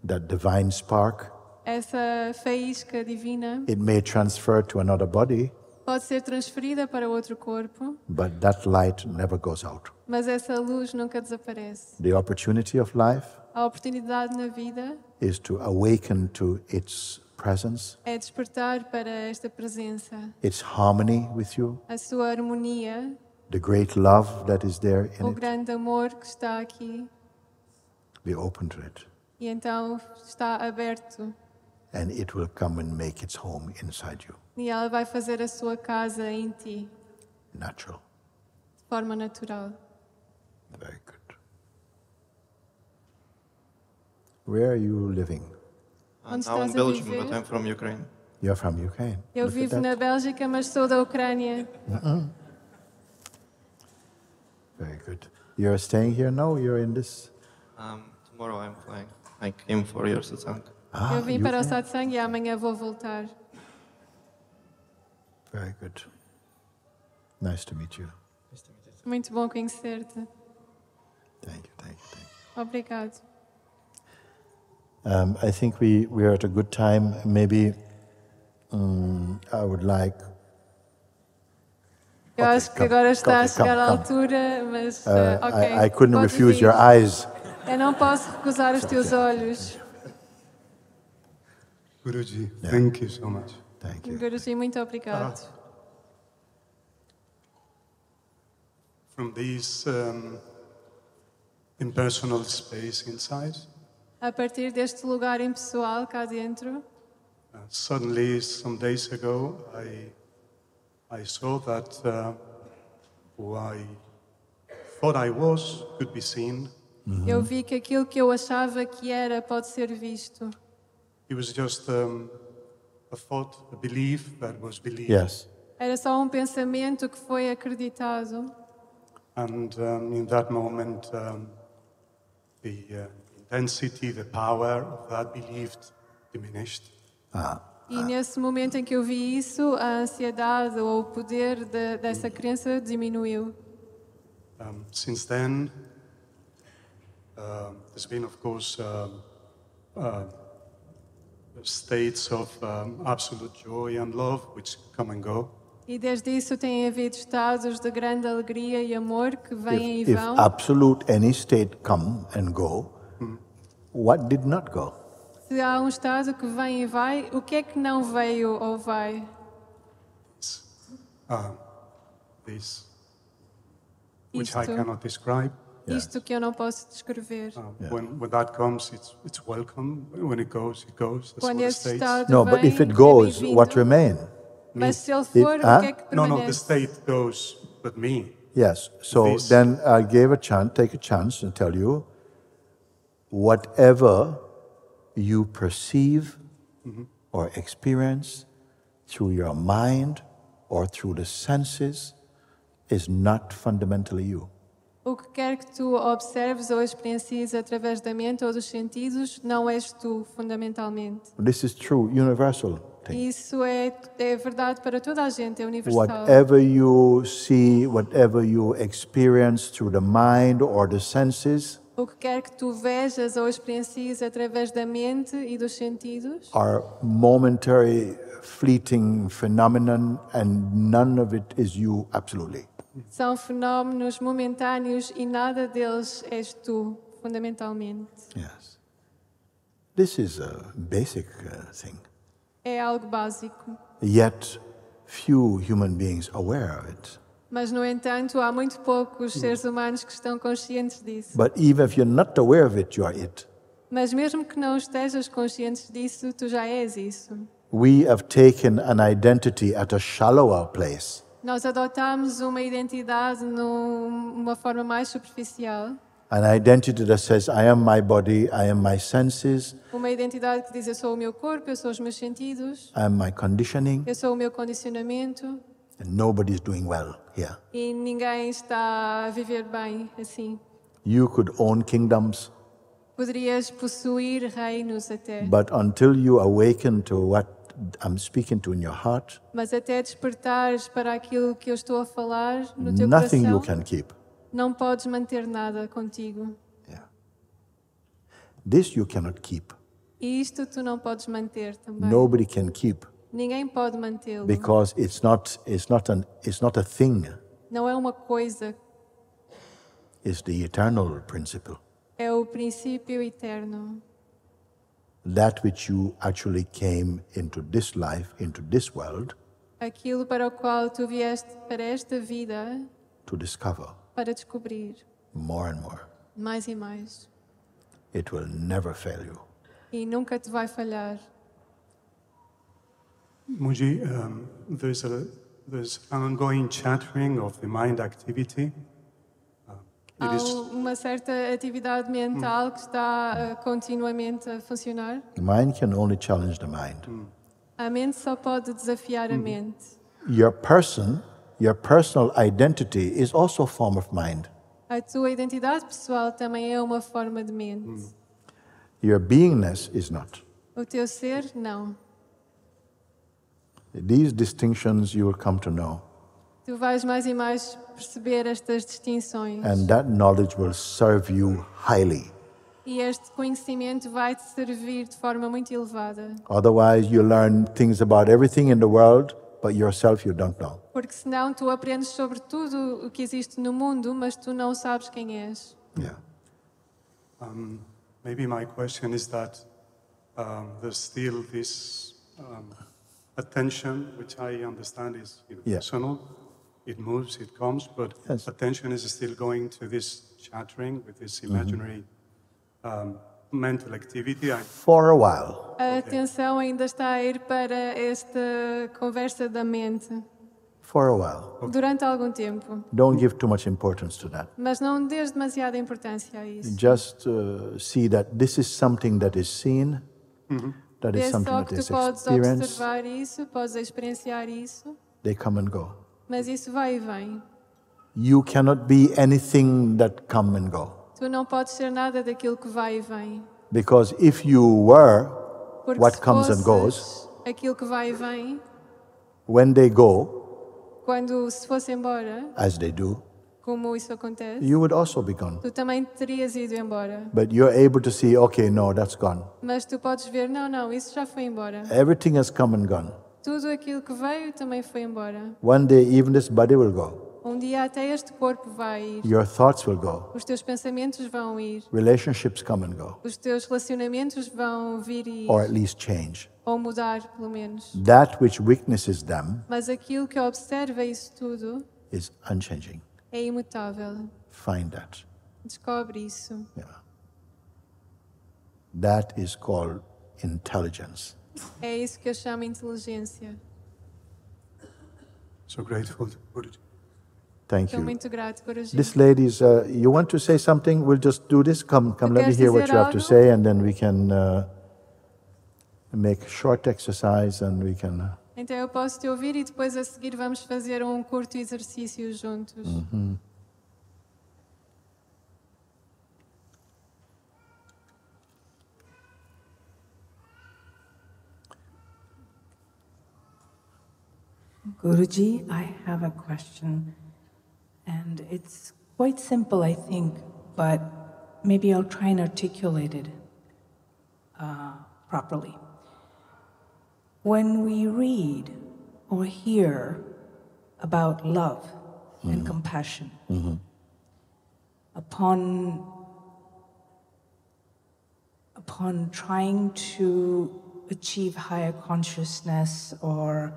that divine spark, essa faísca divina, it may transfer to another body, pode ser transferida para outro corpo, but that light never goes out. mas essa luz nunca desaparece. The opportunity of life A oportunidade na vida is to awaken to its presence, é despertar para esta presença, its harmony with you, a sua harmonia, the great love that is there in o it. grande amor que está aqui, Be open to it, e então está aberto and it will come and make its home inside you. e ela vai fazer a sua casa em ti, Natural. de forma natural. Very good. Where are you living? Onde Now in estás a Belgium, viver? but I'm from Ukraine. You're from Ukraine. Eu Look at vivo that. na Bélgica, mas sou da Ucrânia. Very good. You're staying here now? You're in this? Tomorrow I'm flying. I came for your satsang. Eu vim para o Ukraine. satsang e amanhã vou voltar. Very good. Nice to meet you. Muito bom conhecer-te. Thank you, thank you, thank Obrigado. you. I think we're at a good time. Maybe I would like. Eu Okay, acho que come, agora está come, a chegar come, a come. altura, mas ok. I couldn't podes refuse ir. your eyes. Eu não posso recusar os teus olhos. Guruji, thank you so much. Thank you. Guruji, muito obrigado. From this impersonal space inside, A partir deste lugar impessoal cá dentro, suddenly, some days ago, I saw that who I thought I was could be seen. eu vi que aquilo que eu achava que era pode ser visto. It was just a thought, a belief that was believed. Yes. Era só um pensamento que foi acreditado. And in that moment, the intensity, the power of that belief diminished. E nesse momento em que eu vi isso, a ansiedade ou o poder dessa crença diminuiu. Since then, there's been, of course, states of absolute joy and love which come and go. E desde isso tem havido estados de grande alegria e amor que vêm If e vão. absolute any state come and go, what did not go? Se há um estado que vem e vai, o que é que não veio ou vai? This, which I Isto. cannot describe. Isto que eu não posso descrever. When that comes, it's welcome. When it goes, it goes. That's Quando what the esse states. estado No, vem, but if it é goes, bem-vindo. what remain? Mas se ele for, o que é que No, permanece? the state goes, but me. Yes. So This. then I gave a chance, take a chance and tell you, whatever you perceive or experience through your mind or through the senses is not fundamentally you. O que quer que tu observes ou experiencies através da mente ou dos sentidos, não és tu, fundamentalmente. This is true, universal thing. Isso é verdade para toda a gente, é universal. Whatever you see, whatever you experience through the mind or the senses O que quer que tu vejas ou experiencies através da mente e dos sentidos are momentary, fleeting phenomenon, and none of it is you absolutely. são fenómenos momentâneos e nada deles és tu, fundamentalmente. Yes. This is a basic thing. É algo básico. Yet few human beings aware of it. Mas, no entanto, há muito poucos seres humanos que estão conscientes disso. But even if you're not aware of it, you are it. Mas mesmo que não estejas consciente disso, tu já és isso. We have taken an identity at a shallower place. Nós adotamos uma identidade numa forma mais superficial. An identity that says, I am my body, I am my senses, Uma identidade que diz: eu sou o meu corpo, eu sou os meus sentidos, I am my conditioning, eu sou o meu condicionamento, and nobody's doing well here. e ninguém está a viver bem assim. You could own kingdoms, Poderias possuir reinos até, but until you awaken to what I'm speaking to in your heart, mas até despertares para aquilo que eu estou a falar no teu nothing you coração, can keep. não podes manter nada contigo. This you cannot keep. E isto tu não podes manter também. Nobody can keep Ninguém pode mantê-lo. because it's not a thing. Não é uma coisa, It's the eternal principle. é o princípio eterno. That which you actually came into this life, into this world, Aquilo para o qual tu vieste para esta vida to discover para descobrir more and more. mais e mais. It will never fail you. E nunca te vai falhar. Muji, there's an ongoing chattering of the mind activity. Há uma certa atividade mental que está continuamente a funcionar. Mind can only challenge the mind. A mente só pode desafiar a mente. Your personal identity is also a form of mind. A tua identidade pessoal também é uma forma de mente. Your beingness is not. O teu ser, não. These distinctions you will come to know, Tu vais mais e mais perceber estas distinções. and that knowledge will serve you highly. E este conhecimento vai te servir de forma muito elevada. Otherwise, you learn things about everything in the world, but yourself you don't know. Porque senão tu aprendes sobre tudo o que existe no mundo, mas tu não sabes quem és. Yeah. Maybe my question is that there's still this attention, which I understand is personal. It moves, it comes, but attention is still going to this chattering with this imaginary mental activity. For a while. A atenção ainda está a ir para esta conversa da mente. For a while. Durante algum tempo. Don't give too much importance to that. Mas não dês demasiada importância a isso. Just see that this is something that is seen, that is É something só that que tu is podes experienced. observar isso, podes experienciar isso, They come and go. mas isso vai e vem. You cannot be anything that come and go. Tu não podes ser nada daquilo que vai e vem. Because if you were Porque what se comes and fosses goes, aquilo que vai e vem, when they go, quando se fosse embora, as they do, como isso acontece, you would also be gone. tu também terias ido embora. But you're able to see, okay, no, that's gone. Mas tu podes ver, não, isso já foi embora. Everything has come and gone. Tudo aquilo que veio também foi embora. One day, even this body will go. Dia até este corpo vai ir. Your thoughts will go. Os teus pensamentos vão ir. Relationships come and go. Os teus relacionamentos vão vir e ir. Or at least change. Ou mudar, pelo menos. That which witnesses them Mas aquilo que observa isso tudo is unchanging. é imutável. Find that. Descobre isso. Yeah. That is called intelligence. É isso que eu chamo inteligência. So grateful to Guruji. Thank Estou you. muito grato, Guruji. This ladies, you want to say something? We'll just do this. Come, let me queres hear what dizer you have to algo? say, and then we can make a short exercise, and we can. Então eu posso te ouvir e depois a seguir vamos fazer um curto exercício juntos. Guruji, I have a question, and it's quite simple, I think, but maybe I'll try and articulate it properly. When we read or hear about love and compassion, upon trying to achieve higher consciousness or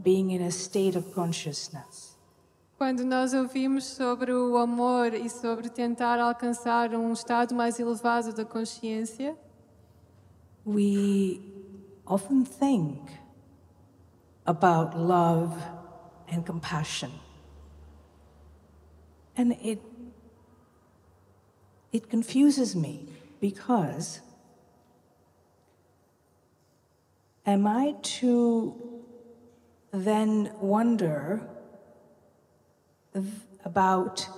being in a state of consciousness, Quando nós ouvimos sobre o amor e sobre tentar alcançar estado mais elevado da consciência, we often think about love and compassion. And it confuses me because am I to then wonder about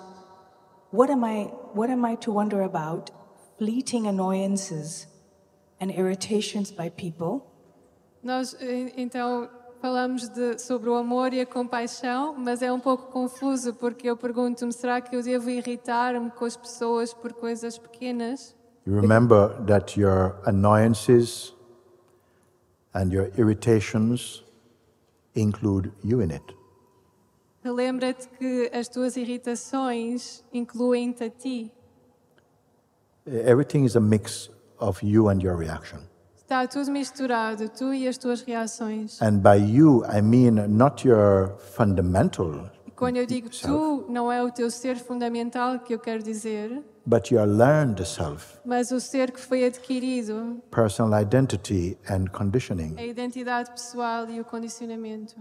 what am I to wonder about fleeting annoyances and irritations by people? Nós então falamos sobre o amor e a compaixão, mas é pouco confuso porque eu pergunto-me, será que eu devo irritar-me com as pessoas por coisas pequenas? You remember that your annoyances and your irritations include you in it. Lembra-te que as tuas irritações incluem-te a ti. Everything is a mix of you and your reaction. Está tudo misturado, tu e as tuas reações. And by you, I mean not your fundamental E quando eu digo tu, não é o teu ser fundamental que eu quero dizer, but your learned self, mas o ser que foi adquirido, personal identity and conditioning. a identidade pessoal e o condicionamento.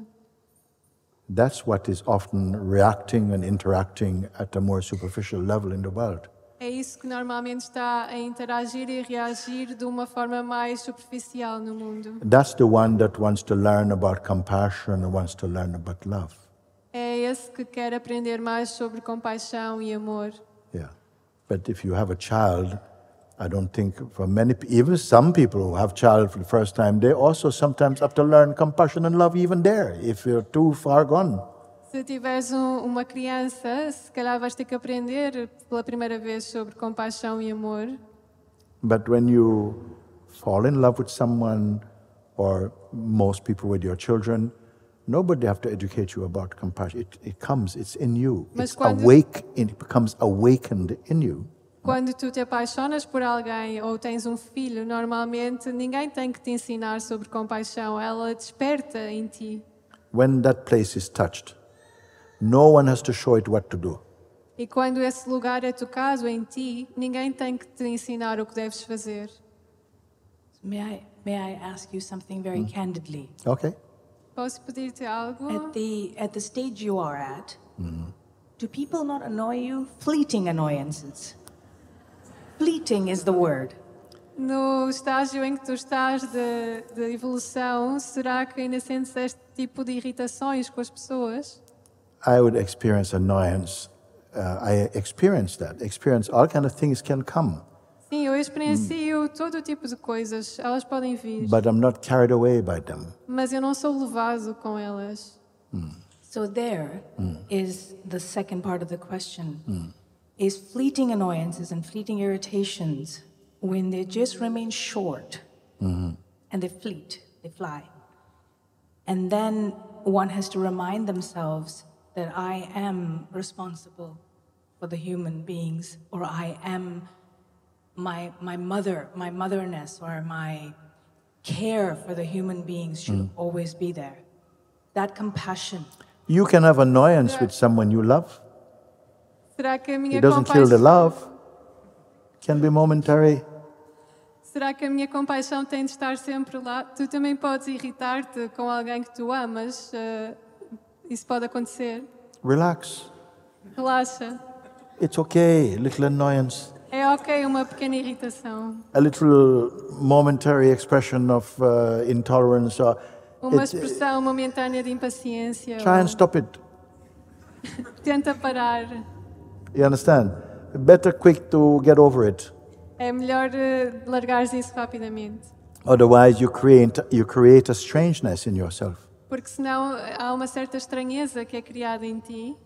That's what is often reacting and interacting at a more superficial level in the world. É isso que normalmente está a interagir e reagir de uma forma mais superficial no mundo. That's the one that wants to learn about compassion and wants to learn about love. É esse que quer aprender mais sobre compaixão e amor. Yeah. But if you have a child, I don't think for many, even some people who have child for the first time, they also sometimes have to learn compassion and love even there, if you're too far gone. Se tiveres uma criança, se calhar vais ter que aprender pela primeira vez sobre compaixão e amor. But when you fall in love with someone, or most people with your children, nobody have to educate you about compassion. It comes, it's in you. Mas It becomes awakened in you. Quando tu te apaixonas por alguém ou tens filho, normalmente ninguém tem que te ensinar sobre compaixão, ela desperta em ti. When that place is touched, no one has to show it what to do. E quando esse lugar é tocado em ti, ninguém tem que te ensinar o que deves fazer. May I ask you something very candidly? Okay. Posso pedir-te algo? At the stage you are at, do people not annoy you? Fleeting annoyances. Fleeting is the word. No estágio em que tu estás de evolução, será que ainda sentes este tipo de irritações com as pessoas? I would experience annoyance. I experienced that. Experience all kind of things can come. Sim, eu experiencio todo tipo de coisas, elas podem vir. But I'm not carried away by them. Mas eu não sou levado com elas. So there is the second part of the question. Is fleeting annoyances and fleeting irritations, when they just remain short and they fly. And then one has to remind themselves that I am responsible for the human beings, or I am my motherness, or my care for the human beings should always be there. That compassion. You can have annoyance with someone you love. Será que a minha It doesn't kill the love. It can be momentary. Será que a minha compaixão tem de estar sempre lá? Tu também podes irritar-te com alguém que tu amas. Isso pode acontecer. Relax. Relaxa. It's okay, little annoyance. É ok uma pequena irritação. A little momentary expression of intolerance. Uma expressão momentânea de impaciência. Try and stop it. Tenta parar. You understand? Better quick to get over it. É melhor largares isso rapidamente. Otherwise, you create a strangeness in yourself. Porque senão há uma certa estranheza que é criada em ti.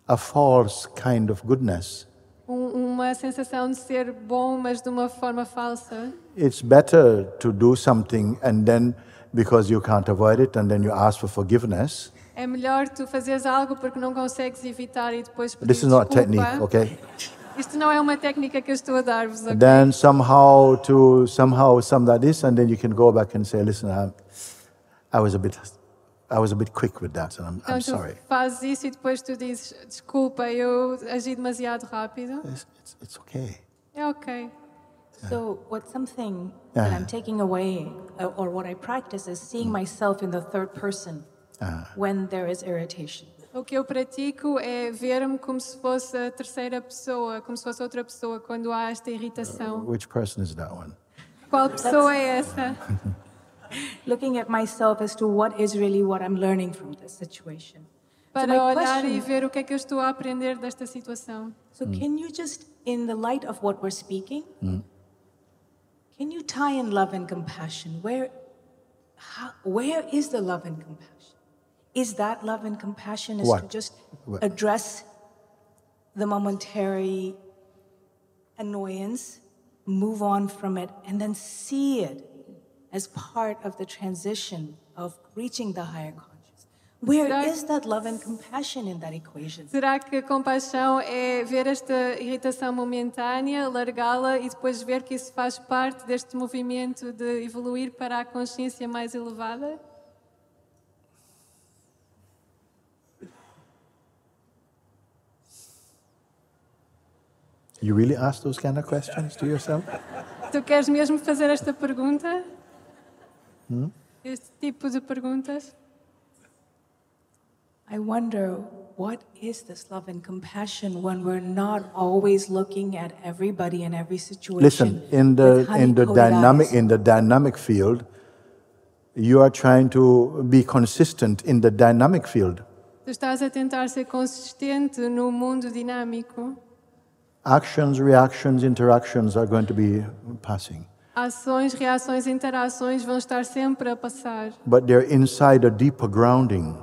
A false kind of goodness. Uma sensação de ser bom, mas de uma forma falsa. It's better to do something and then, because you can't avoid it, and then you ask for forgiveness. É melhor tu fazeres algo porque não consegues evitar e depois pedir This is not a desculpa. technique, okay? Isto não é uma técnica que eu estou a dar-vos, ok? Then somehow some that is, and then you can go back and say, listen, I was a bit I was a bit quick with that, and I'm Então sorry. tu fazes isso e depois tu dizes, desculpa, eu agi demasiado rápido. It's okay. É ok. So, something that I'm taking away, or what I practice, is seeing myself in the third person when there is irritation. O que eu pratico é ver-me como se fosse a terceira pessoa, como se fosse outra pessoa, quando há esta irritação. Which person is that one? Qual pessoa é essa? Looking at myself as to what is really what I'm learning from this situation. Para olhar e ver o que é que eu estou a aprender desta situação. So can you just, in the light of what we're speaking, can you tie in love and compassion? Where is the love and compassion? Is that love and compassion is to just address the momentary annoyance, move on from it, and then see it as part of the transition of reaching the higher conscious? Where is that love and compassion in that equation? Será que a compaixão é ver esta irritação momentânea, largá-la e depois ver que isso faz parte deste movimento de evoluir para a consciência mais elevada? You really ask those kind of questions to yourself? Tu queres mesmo fazer esta pergunta? Este tipo de perguntas? I wonder, what is this love and compassion when we're not always looking at everybody and every situation? Listen, in the dynamic field, you are trying to be consistent in the dynamic field. Tu estás a tentar ser consistente no mundo dinâmico. Actions, reactions, interactions are going to be passing. Ações, reações, interações vão estar sempre a passar. But they're inside a deeper grounding.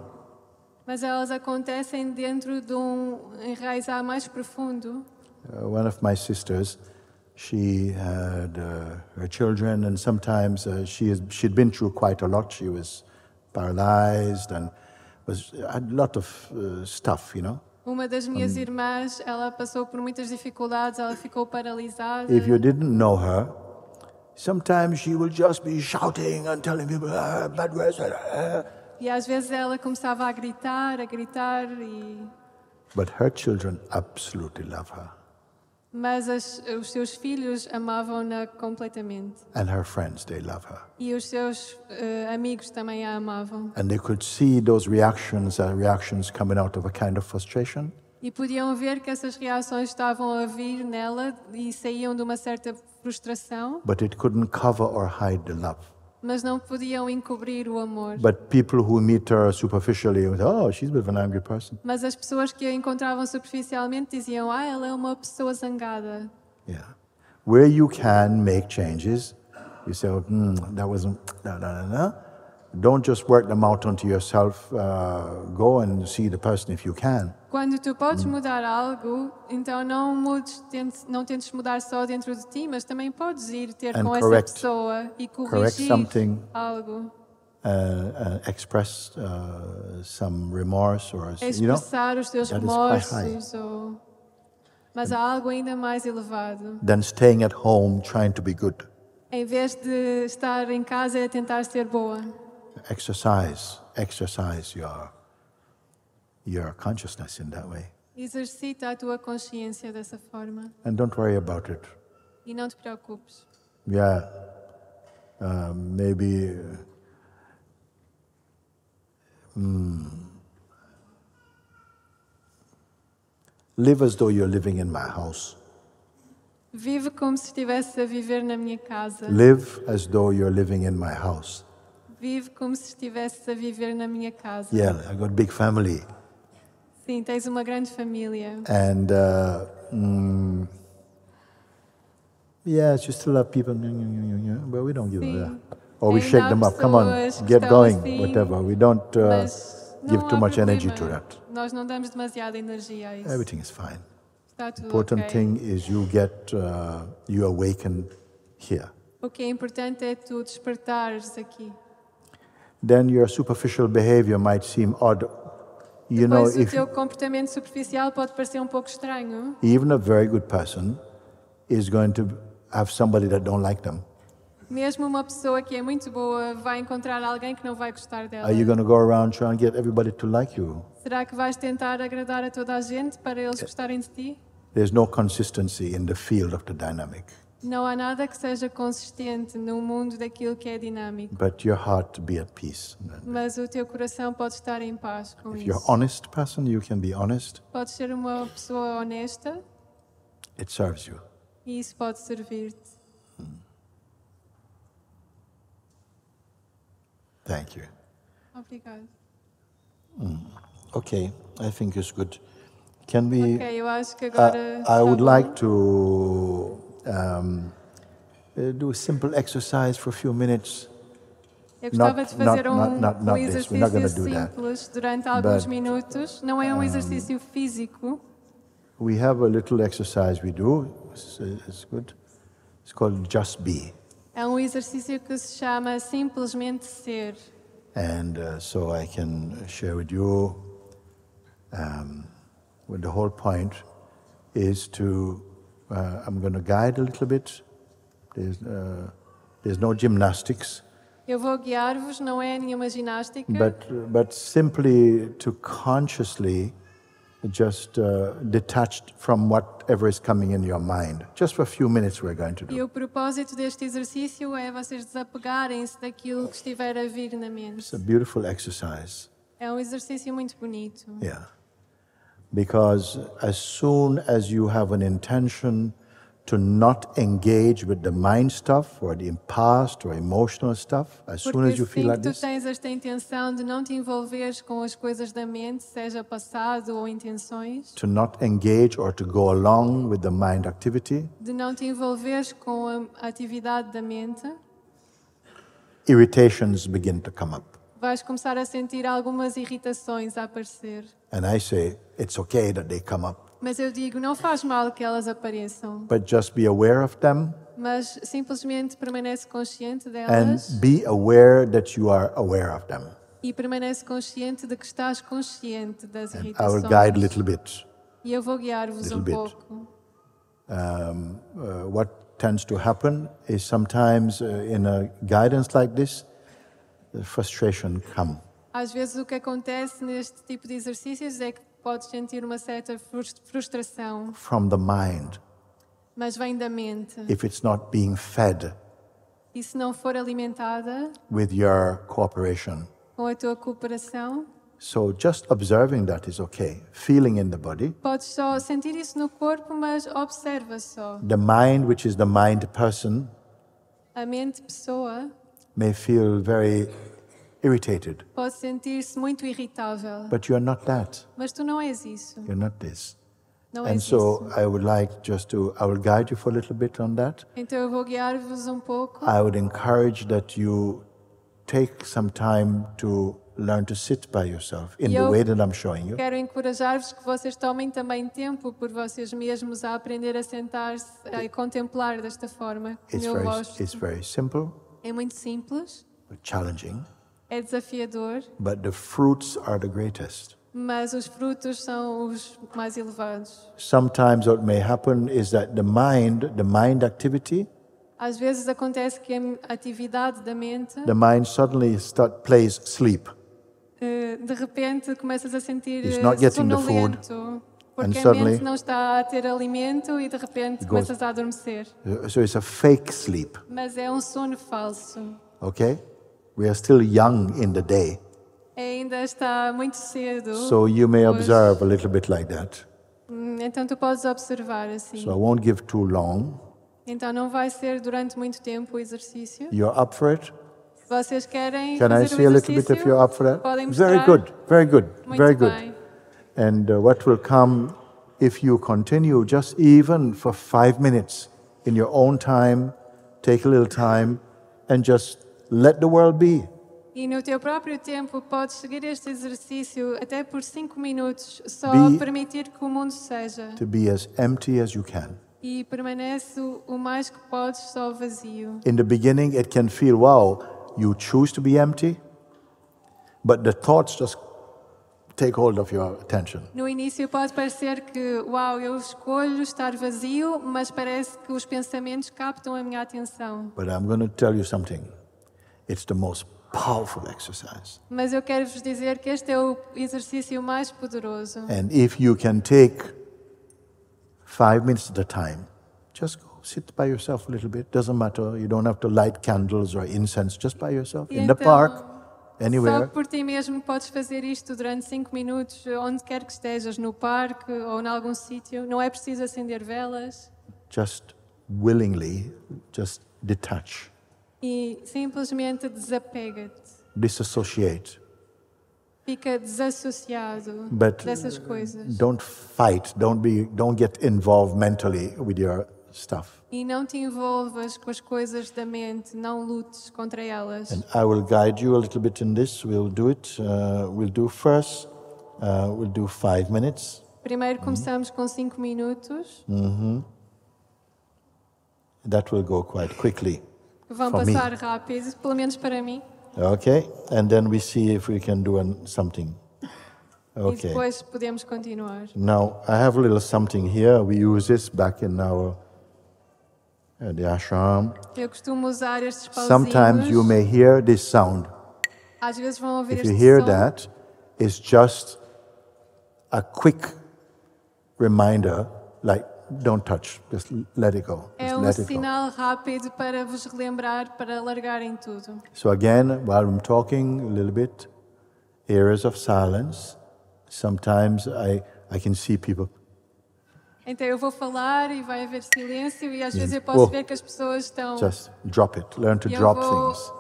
Mas elas acontecem dentro de enraizar mais profundo. One of my sisters, she had her children, and sometimes she'd been through quite a lot. She was paralyzed and had a lot of stuff, you know. Uma das minhas irmãs, ela passou por muitas dificuldades, ela ficou paralisada. If you didn't know her, sometimes she will just be shouting and telling people bad words. E às vezes ela começava a gritar e... But her children absolutely love her. Mas os seus filhos amavam-na completamente. And her friends, they love her. E os seus amigos também a amavam. And they could see those reactions coming out of a kind of frustration. E podiam ver que essas reações estavam a vir nela e saíam de uma certa frustração. But it couldn't cover or hide the love. Mas não podiam encobrir o amor. But people who meet her superficially would say, oh, she's a bit of an angry person. Mas as pessoas que a encontravam superficialmente diziam, ela é uma pessoa zangada. Yeah. Where you can make changes, you say, that wasn't, no. Don't just work them out onto yourself. Go and see the person if you can. Quando tu podes mudar algo, então não tentes mudar só dentro de ti, mas também podes ir ter com essa pessoa e corrigir algo. Express some remorse or expressar os teus remorsos, mas há algo ainda mais elevado. Than staying at home trying to be good. Em vez de estar em casa e tentar ser boa. Exercise your consciousness in that way. Exercita a tua consciência dessa forma. And don't worry about it. E não te preocupes. Yeah, maybe live as though you're living in my house. Vive como se estivesse a viver na minha casa. Live as though you're living in my house. Vive como se estivesse a viver na minha casa. Yeah, I got a big family. Sim, tens uma grande família. And yes, you still have people, but we don't give them that. Or we shake them up. Come on, get going, whatever. We don't give too much energy to that. Nós não damos demasiada energia a isso. Everything is fine. Está tudo Important thing is you awaken here. O que é importante é tu despertares aqui. Then your superficial behavior might seem odd. You know, o teu comportamento superficial pode parecer um pouco estranho. Even a very good person is going to have somebody that don't like them. Mesmo uma pessoa que é muito boa vai encontrar alguém que não vai gostar dela. Are you going to go around trying to get everybody to like you? Será que vais tentar agradar a toda a gente para eles gostarem de ti? There's no consistency in the field of the dynamic. Não há nada que seja consistente no mundo daquilo que é dinâmico. But your heart to be at peace. Mas o teu coração pode estar em paz com If isso. you're an honest person, you can be honest. Podes ser uma pessoa honesta It serves you. e isso pode servir-te. Thank you. Obrigada. Okay, I think it's good. Can we? Ok, eu acho que agora I would está like bom. to do a simple exercise for a few minutes. Eu gostava de fazer not um this. We're not going exercício to do that. simples durante alguns But, minutos. Não é um exercício físico. We have a little exercise we do. It's good. It's called Just Be. É um exercício que se chama simplesmente ser. And so I can share with you, when the whole point is to, I'm going to guide a little bit. There's no gymnastics, Eu vou guiar-vos, não é nenhuma ginástica, but simply to consciously just detached from whatever is coming in your mind. Just for a few minutes we're going to e do. o propósito deste exercício é vocês desapegarem-se daquilo que estiver a vir na mente. It's a beautiful exercise. É um exercício muito bonito. Yeah. Because as soon as you have an intention to not engage with the mind stuff or the past or emotional stuff, as soon as Porque you feel assim like que tu this, tens esta intenção de não te envolveres com as coisas da mente, seja passado ou intenções, to not engage or to go along with the mind activity, de não te envolveres com a atividade da mente, irritations begin to come up. vais começar a sentir algumas irritações a aparecer. And I say, it's okay that they come up, Mas eu digo, não faz mal que elas apareçam, but just be aware of them mas simplesmente permanece consciente and delas be aware that you are aware of them. e permanece consciente de que estás consciente das I will irritações. guide a little bit. E eu vou guiar-vos Little um bit. pouco. What tends to happen is sometimes in a guidance like this, the frustration come. Às vezes o que acontece neste tipo de exercícios é que podes sentir uma certa frustração, From the mind, mas vem da mente. if it's not being fed E se não for alimentada with your cooperation. com a tua cooperação, So just observing that is okay. Feeling in the body. podes só sentir isso no corpo, mas observa só. The mind, which is the mind person, A mente pessoa may feel very irritated, pode sentir-se muito irritável, but you're not that. mas tu não és isso. You're not this. Não And és so isso. I would like just to, I will guide you for a little bit on that. Então eu vou guiar-vos um pouco. I would encourage that you take some time to learn to sit by yourself in E the eu way that I'm showing you. Quero encorajar-vos que vocês tomem também tempo por vocês mesmos a aprender a sentar-se e contemplar desta forma, como eu gosto. It's very simple, É muito simples, but challenging, é desafiador, but the fruits are the greatest. mas os frutos são os mais elevados. Sometimes what may happen is that the mind activity, Às vezes acontece que a atividade da mente, the mind suddenly plays sleep. de repente começas a sentir It's not getting the food, sonolento, and porque a suddenly mente não está a ter alimento e de repente goes- começas a adormecer. So it's a fake sleep, Mas é um sono falso. okay? We are still young in the day, Ainda está muito cedo. so you may hoje. observe a little bit like that. Então tu podes observar assim. So I won't give too long. Então não vai ser durante muito tempo o exercício. You're up for it? Se vocês querem Can I fazer see o a little bit exercício, if you're up for that? podem mostrar. Very good, very good, Muito very good. bem. And what will come if you continue just even for 5 minutes in your own time, take a little time and just let the world be. E no teu próprio tempo podes seguir este exercício até por 5 minutos, só Be- permitir que o mundo seja. To be as empty as you can. E permanece o mais que podes só vazio. In the beginning, it can feel, wow, you choose to be empty, but the thoughts just take hold of your attention. No início pode parecer que, uau, eu escolho estar vazio, mas parece que os pensamentos captam a minha atenção. But I'm going to tell you something. It's the most powerful exercise. Mas eu quero vos dizer que este é o exercício mais poderoso. And if you can take 5 minutes at a time, just go sit by yourself a little bit. Doesn't matter. You don't have to light candles or incense. Just by yourself in the park, anywhere. Só por ti mesmo podes fazer isto durante 5 minutos, onde quer que estejas, no parque ou em algum sítio. Não é preciso acender velas. Just willingly, just detach. E simplesmente desapega-te. Disassociate. Fica desassociado But dessas coisas. don't fight. Don't get involved mentally with your stuff. E não te envolvas com as coisas da mente, não lutes contra elas. And I will guide you a little bit in this. We'll do it. We'll do first. We'll do 5 minutes. Primeiro começamos com 5 minutos. That will go quite quickly. Vão for me. passar rápido, pelo menos para mim. Okay, and then we see if we can do something. E Okay. depois podemos continuar. Now I have a little something here. We use this back in our the ashram. Eu costumo usar estes Sometimes you pauzinhos. may hear this sound. Às vezes vão ouvir If you este hear som. that, it's just a quick reminder, like don't touch, just let it go. É Just um let it go. sinal rápido para vos relembrar, para largarem tudo. So again, while I'm talking a little bit, areas of silence. Sometimes I can see people. Então eu vou falar e vai haver silêncio e às vezes eu posso ver que as pessoas estão... Just drop it. Learn to E eu drop vou things.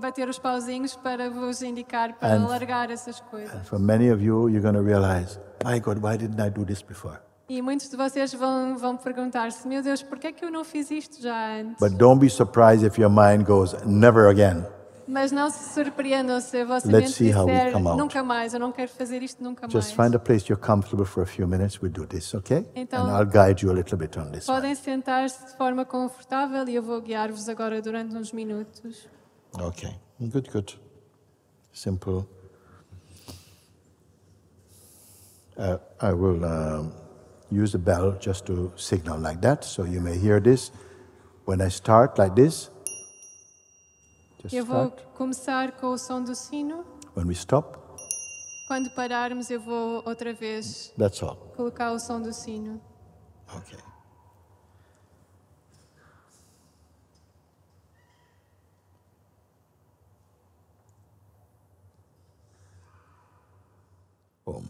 bater os pauzinhos para vos indicar para And- largar essas coisas. For many of you, you're going to realize, my God, why didn't I do this before? E muitos de vocês vão perguntar-se, meu Deus, porquê é que eu não fiz isto já antes? But don't be surprised if your mind goes, never again. Mas não se surpreendam se a vossa Let's mente see how we disser, come out. nunca mais, eu não quero fazer isto nunca Just mais. find a place you're comfortable for a few minutes. We'll do this, okay? Então- And I'll guide you a little bit on this. Podem sentar-se de forma confortável e eu vou guiar-vos agora durante uns minutos. Okay. Good, good. Simple. I will use the bell just to signal like that, so you may hear this. When I start like this, just Eu vou start. começar com o som do sino. When we stop, Quando pararmos, eu vou outra vez that's all. colocar o som do sino. Okay. Boom.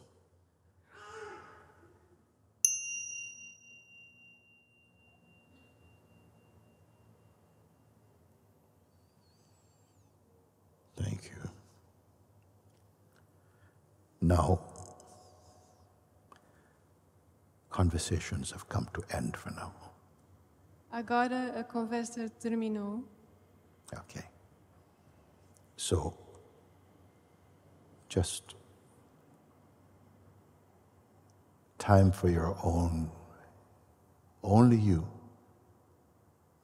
Thank you. Now, conversations have come to end for now. Agora a conversa terminou. Okay. So, just time for your own, only you,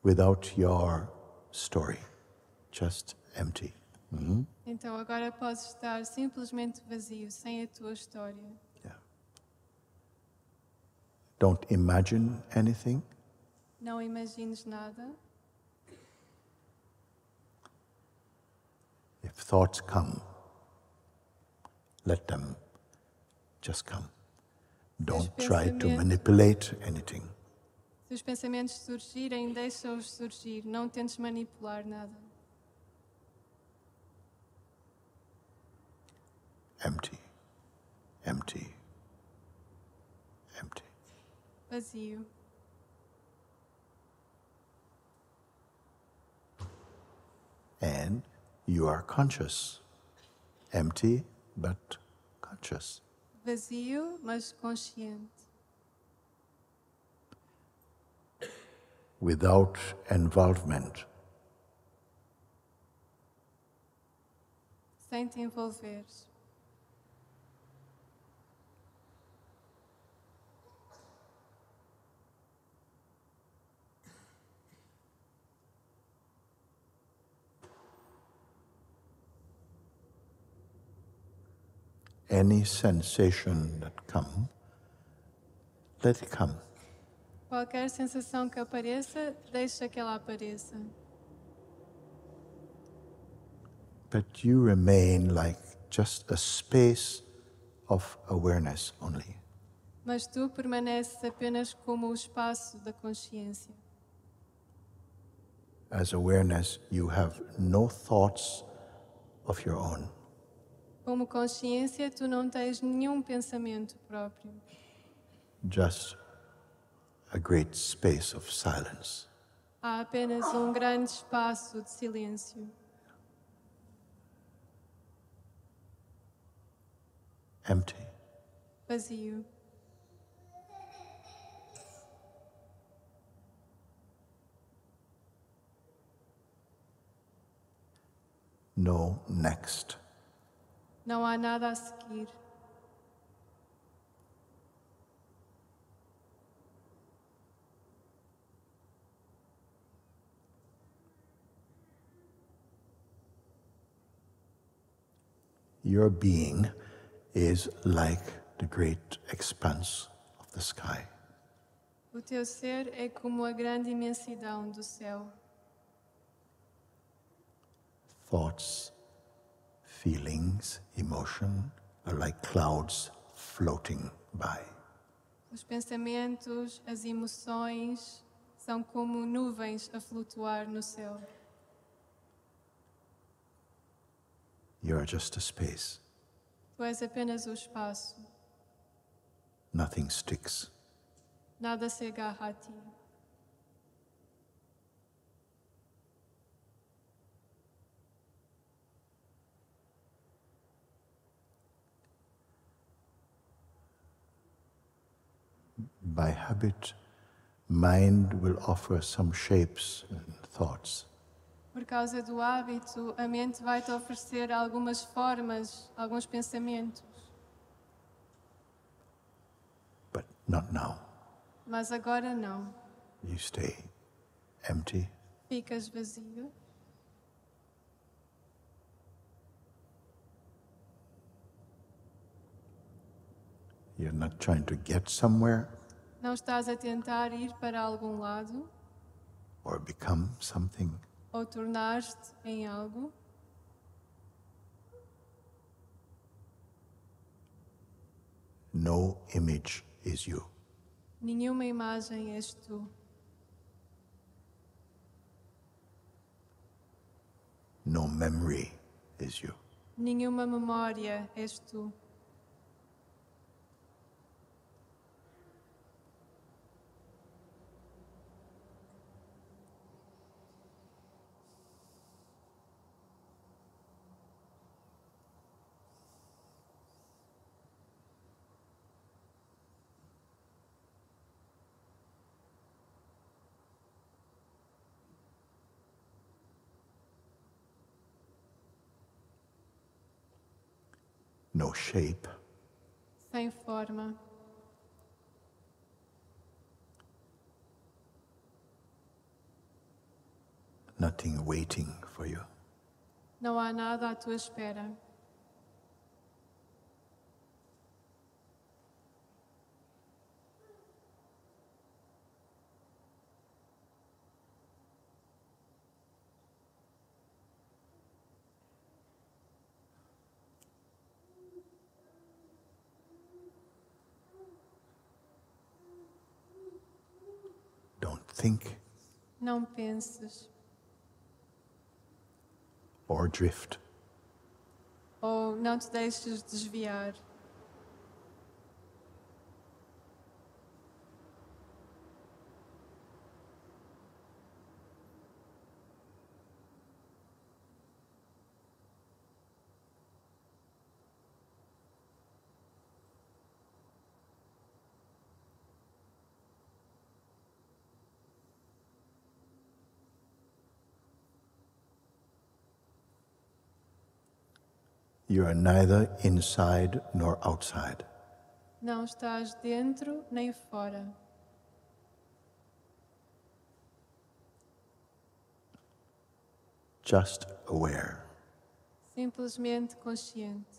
without your story, just empty. Então agora podes estar simplesmente vazio, sem a tua história. Don't imagine anything. Não imagines nada. If thoughts come, let them just come. Don't try to pensamentos- manipulate anything. Se os pensamentos surgirem, deixa-os surgir. Não tentes manipular nada. Empty, empty, empty. Vazio. And you are conscious. Empty, but conscious. Vazio, mas consciente. Without involvement. Sem te envolveres. any sensation that comes, let it come. Qualquer sensação que apareça, deixa que ela apareça. But you remain like just a space of awareness only. Mas tu permaneces apenas como o espaço da consciência. As awareness, you have no thoughts of your own. Como consciência, tu não tens nenhum pensamento próprio. Just a great space of silence. Há apenas um grande espaço de silêncio. Empty. Vazio. No next. Não há nada a seguir. Your being is like the great expanse of the sky. O teu ser é como a grande imensidão do céu. Thoughts, feelings, emotion are like clouds floating by. Os pensamentos, as emoções são como nuvens a flutuar no céu. You are just a space. Tu és apenas o espaço. Nothing sticks. Nada se agarra a ti. By habit, mind will offer some shapes and thoughts. Por causa do hábito, a mente vai te oferecer algumas formas, alguns pensamentos. But not now. Mas agora não. You stay empty. Ficas vazio. You're not trying to get somewhere Não estás a tentar ir para algum lado or become something. ou tornar-te em algo. No image is you. Nenhuma imagem és tu. No memory is you. Nenhuma memória és tu. No shape. Sem forma. Nothing waiting for you. Não há nada à tua espera. Don't think Não penses or drift. ou não te deixes desviar. You are neither inside nor outside. Não estás dentro nem fora. Just aware. Simplesmente consciente.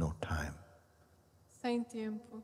no time. sem tempo.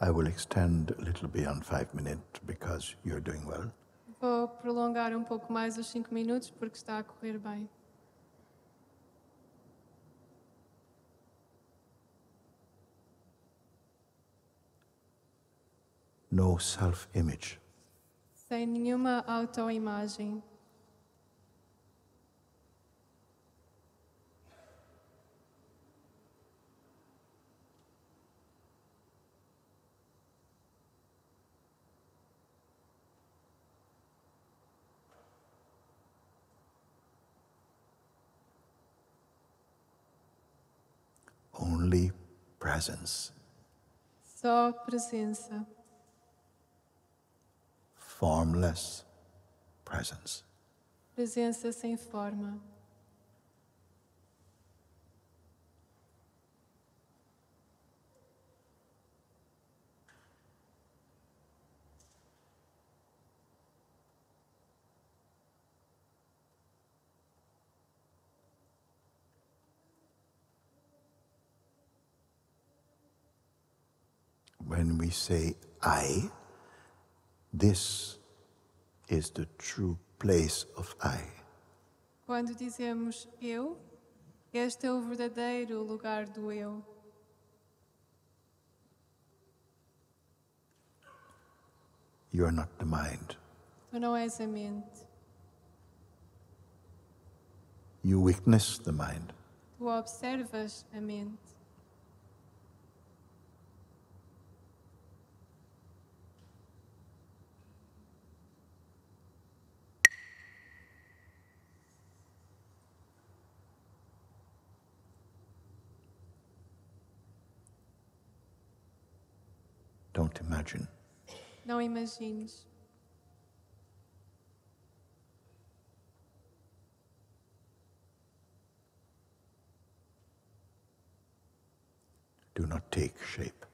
I will extend a little beyond 5 minutes because you're doing well. Vou prolongar pouco mais os 5 minutos porque está a correr bem. No self-image. Sem nenhuma autoimagem. Only presence. Só presença. Formless presence. Presença sem forma. When we say I, this is the true place of I. Quando dizemos eu, este é o verdadeiro lugar do eu. You are not the mind. Tu não és a mente. You witness the mind. Tu observas a mente. Don't imagine. Não imagines. Do not take shape.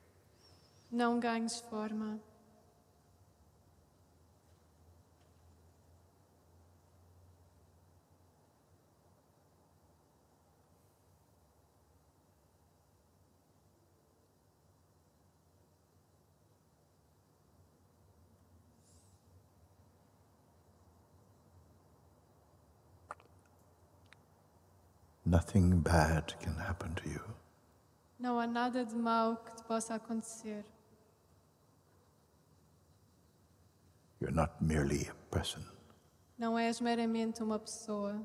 Não ganhes forma. Nothing bad can happen to you. Não há nada de mal que te possa acontecer. You're not merely a person. Não és meramente uma pessoa.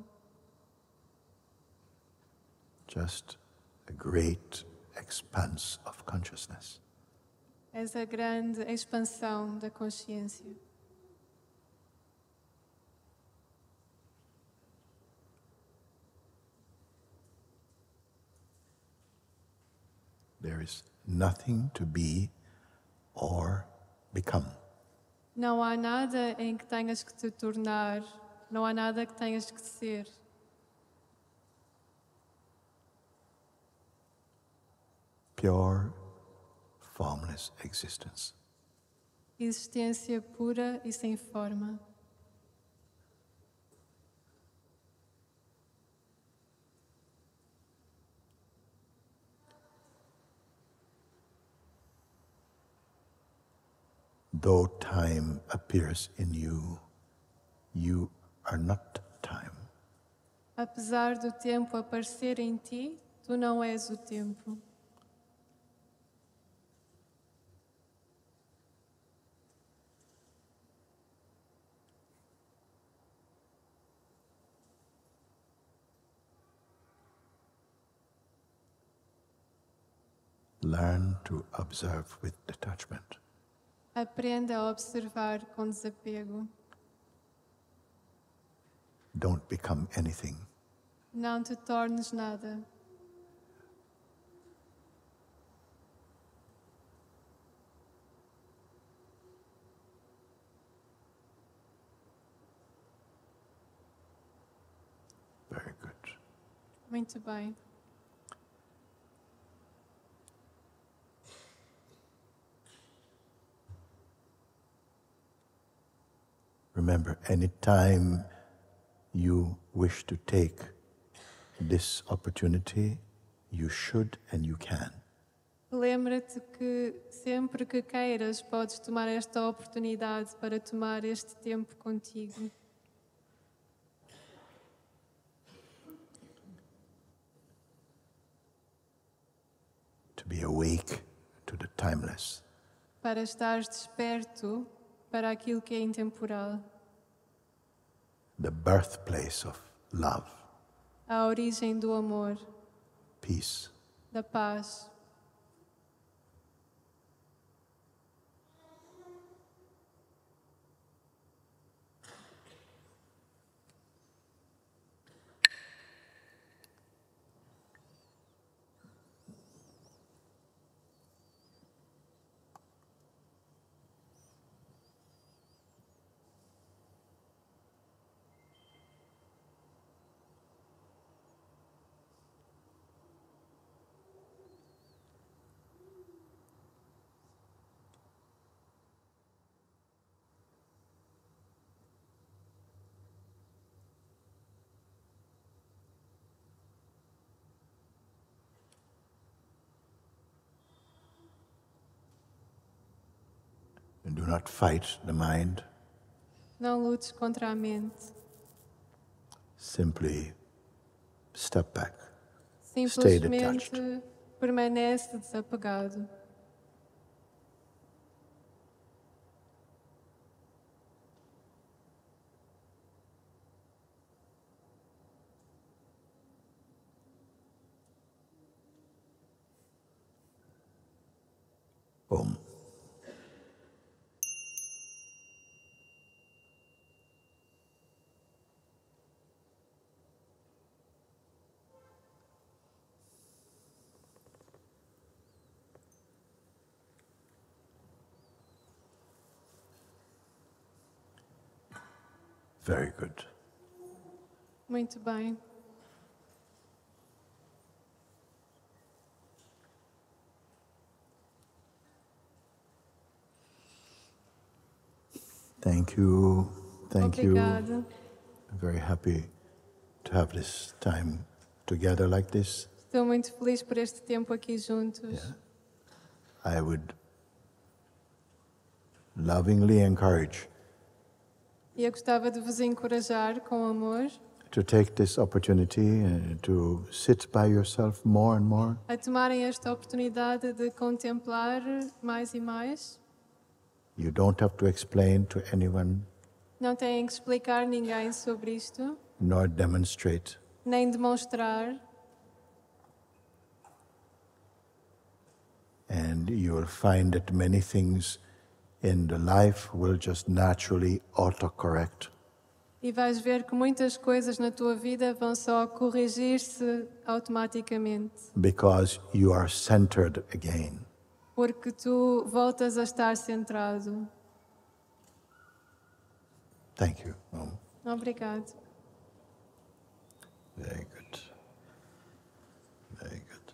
Just a great expanse of consciousness. És a grande expansão da consciência. There is nothing to be or become. Não há nada em que tenhas que te tornar, não há nada que tenhas que ser. Pure, formless existence. Existência pura e sem forma. Though time appears in you, you are not time. Apesar do tempo aparecer em ti, tu não és o tempo. learn to observe with detachment. Aprenda a observar com desapego. Don't become anything. Não te tornes nada. Very good. Muito bem. Remember, anytime you wish to take this opportunity, you should and you can. Lembra-te que sempre que queiras podes tomar esta oportunidade para tomar este tempo contigo. To be awake to the timeless. Para estares desperto para aquilo que é intemporal. The birthplace of love, A origem do amor, peace. da paz. And do not fight the mind. Não lutes contra a mente. Simply step back. Stay detached. Simplesmente permanece desapegado. Om. Very good. Muito bem. Thank you. Thank you. Obrigada. I'm very happy to have this time together like this. Estou muito feliz por este tempo aqui juntos. I would lovingly encourage E eu gostava de vos encorajar com amor to take this opportunity to sit by yourself more and more. a tomarem esta oportunidade de contemplar mais e mais. You don't have to explain to anyone Não têm que explicar ninguém sobre isto, nor demonstrate. nem demonstrar. And you will find that many things in the life will just naturally autocorrect. E vais ver que muitas coisas na tua vida vão só corrigir-se automaticamente. Because you are centered again. Porque tu voltas a estar centrado. Thank you. Obrigado. Very good. Very good.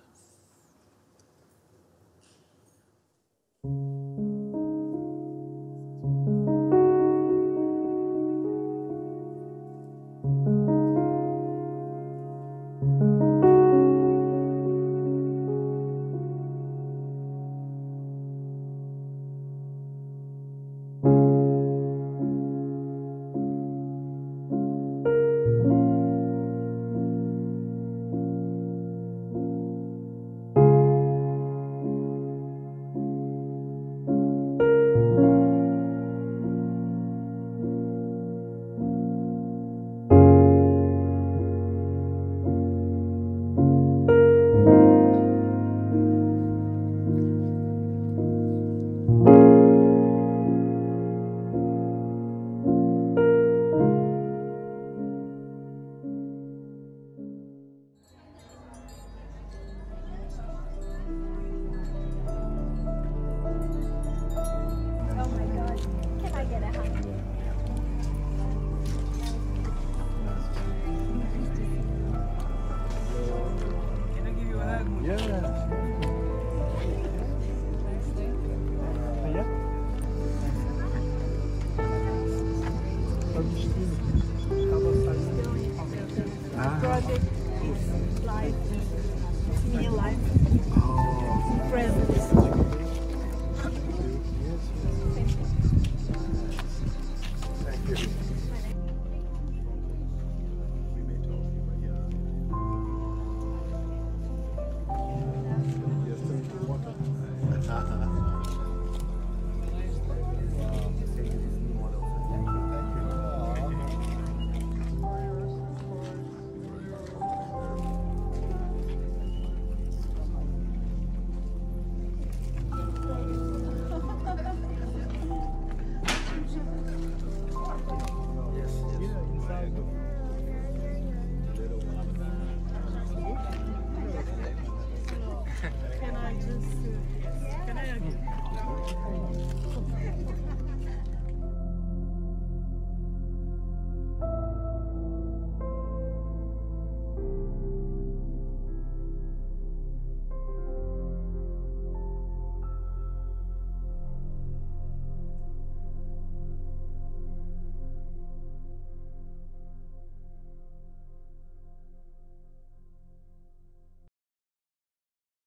project is life, it's me life.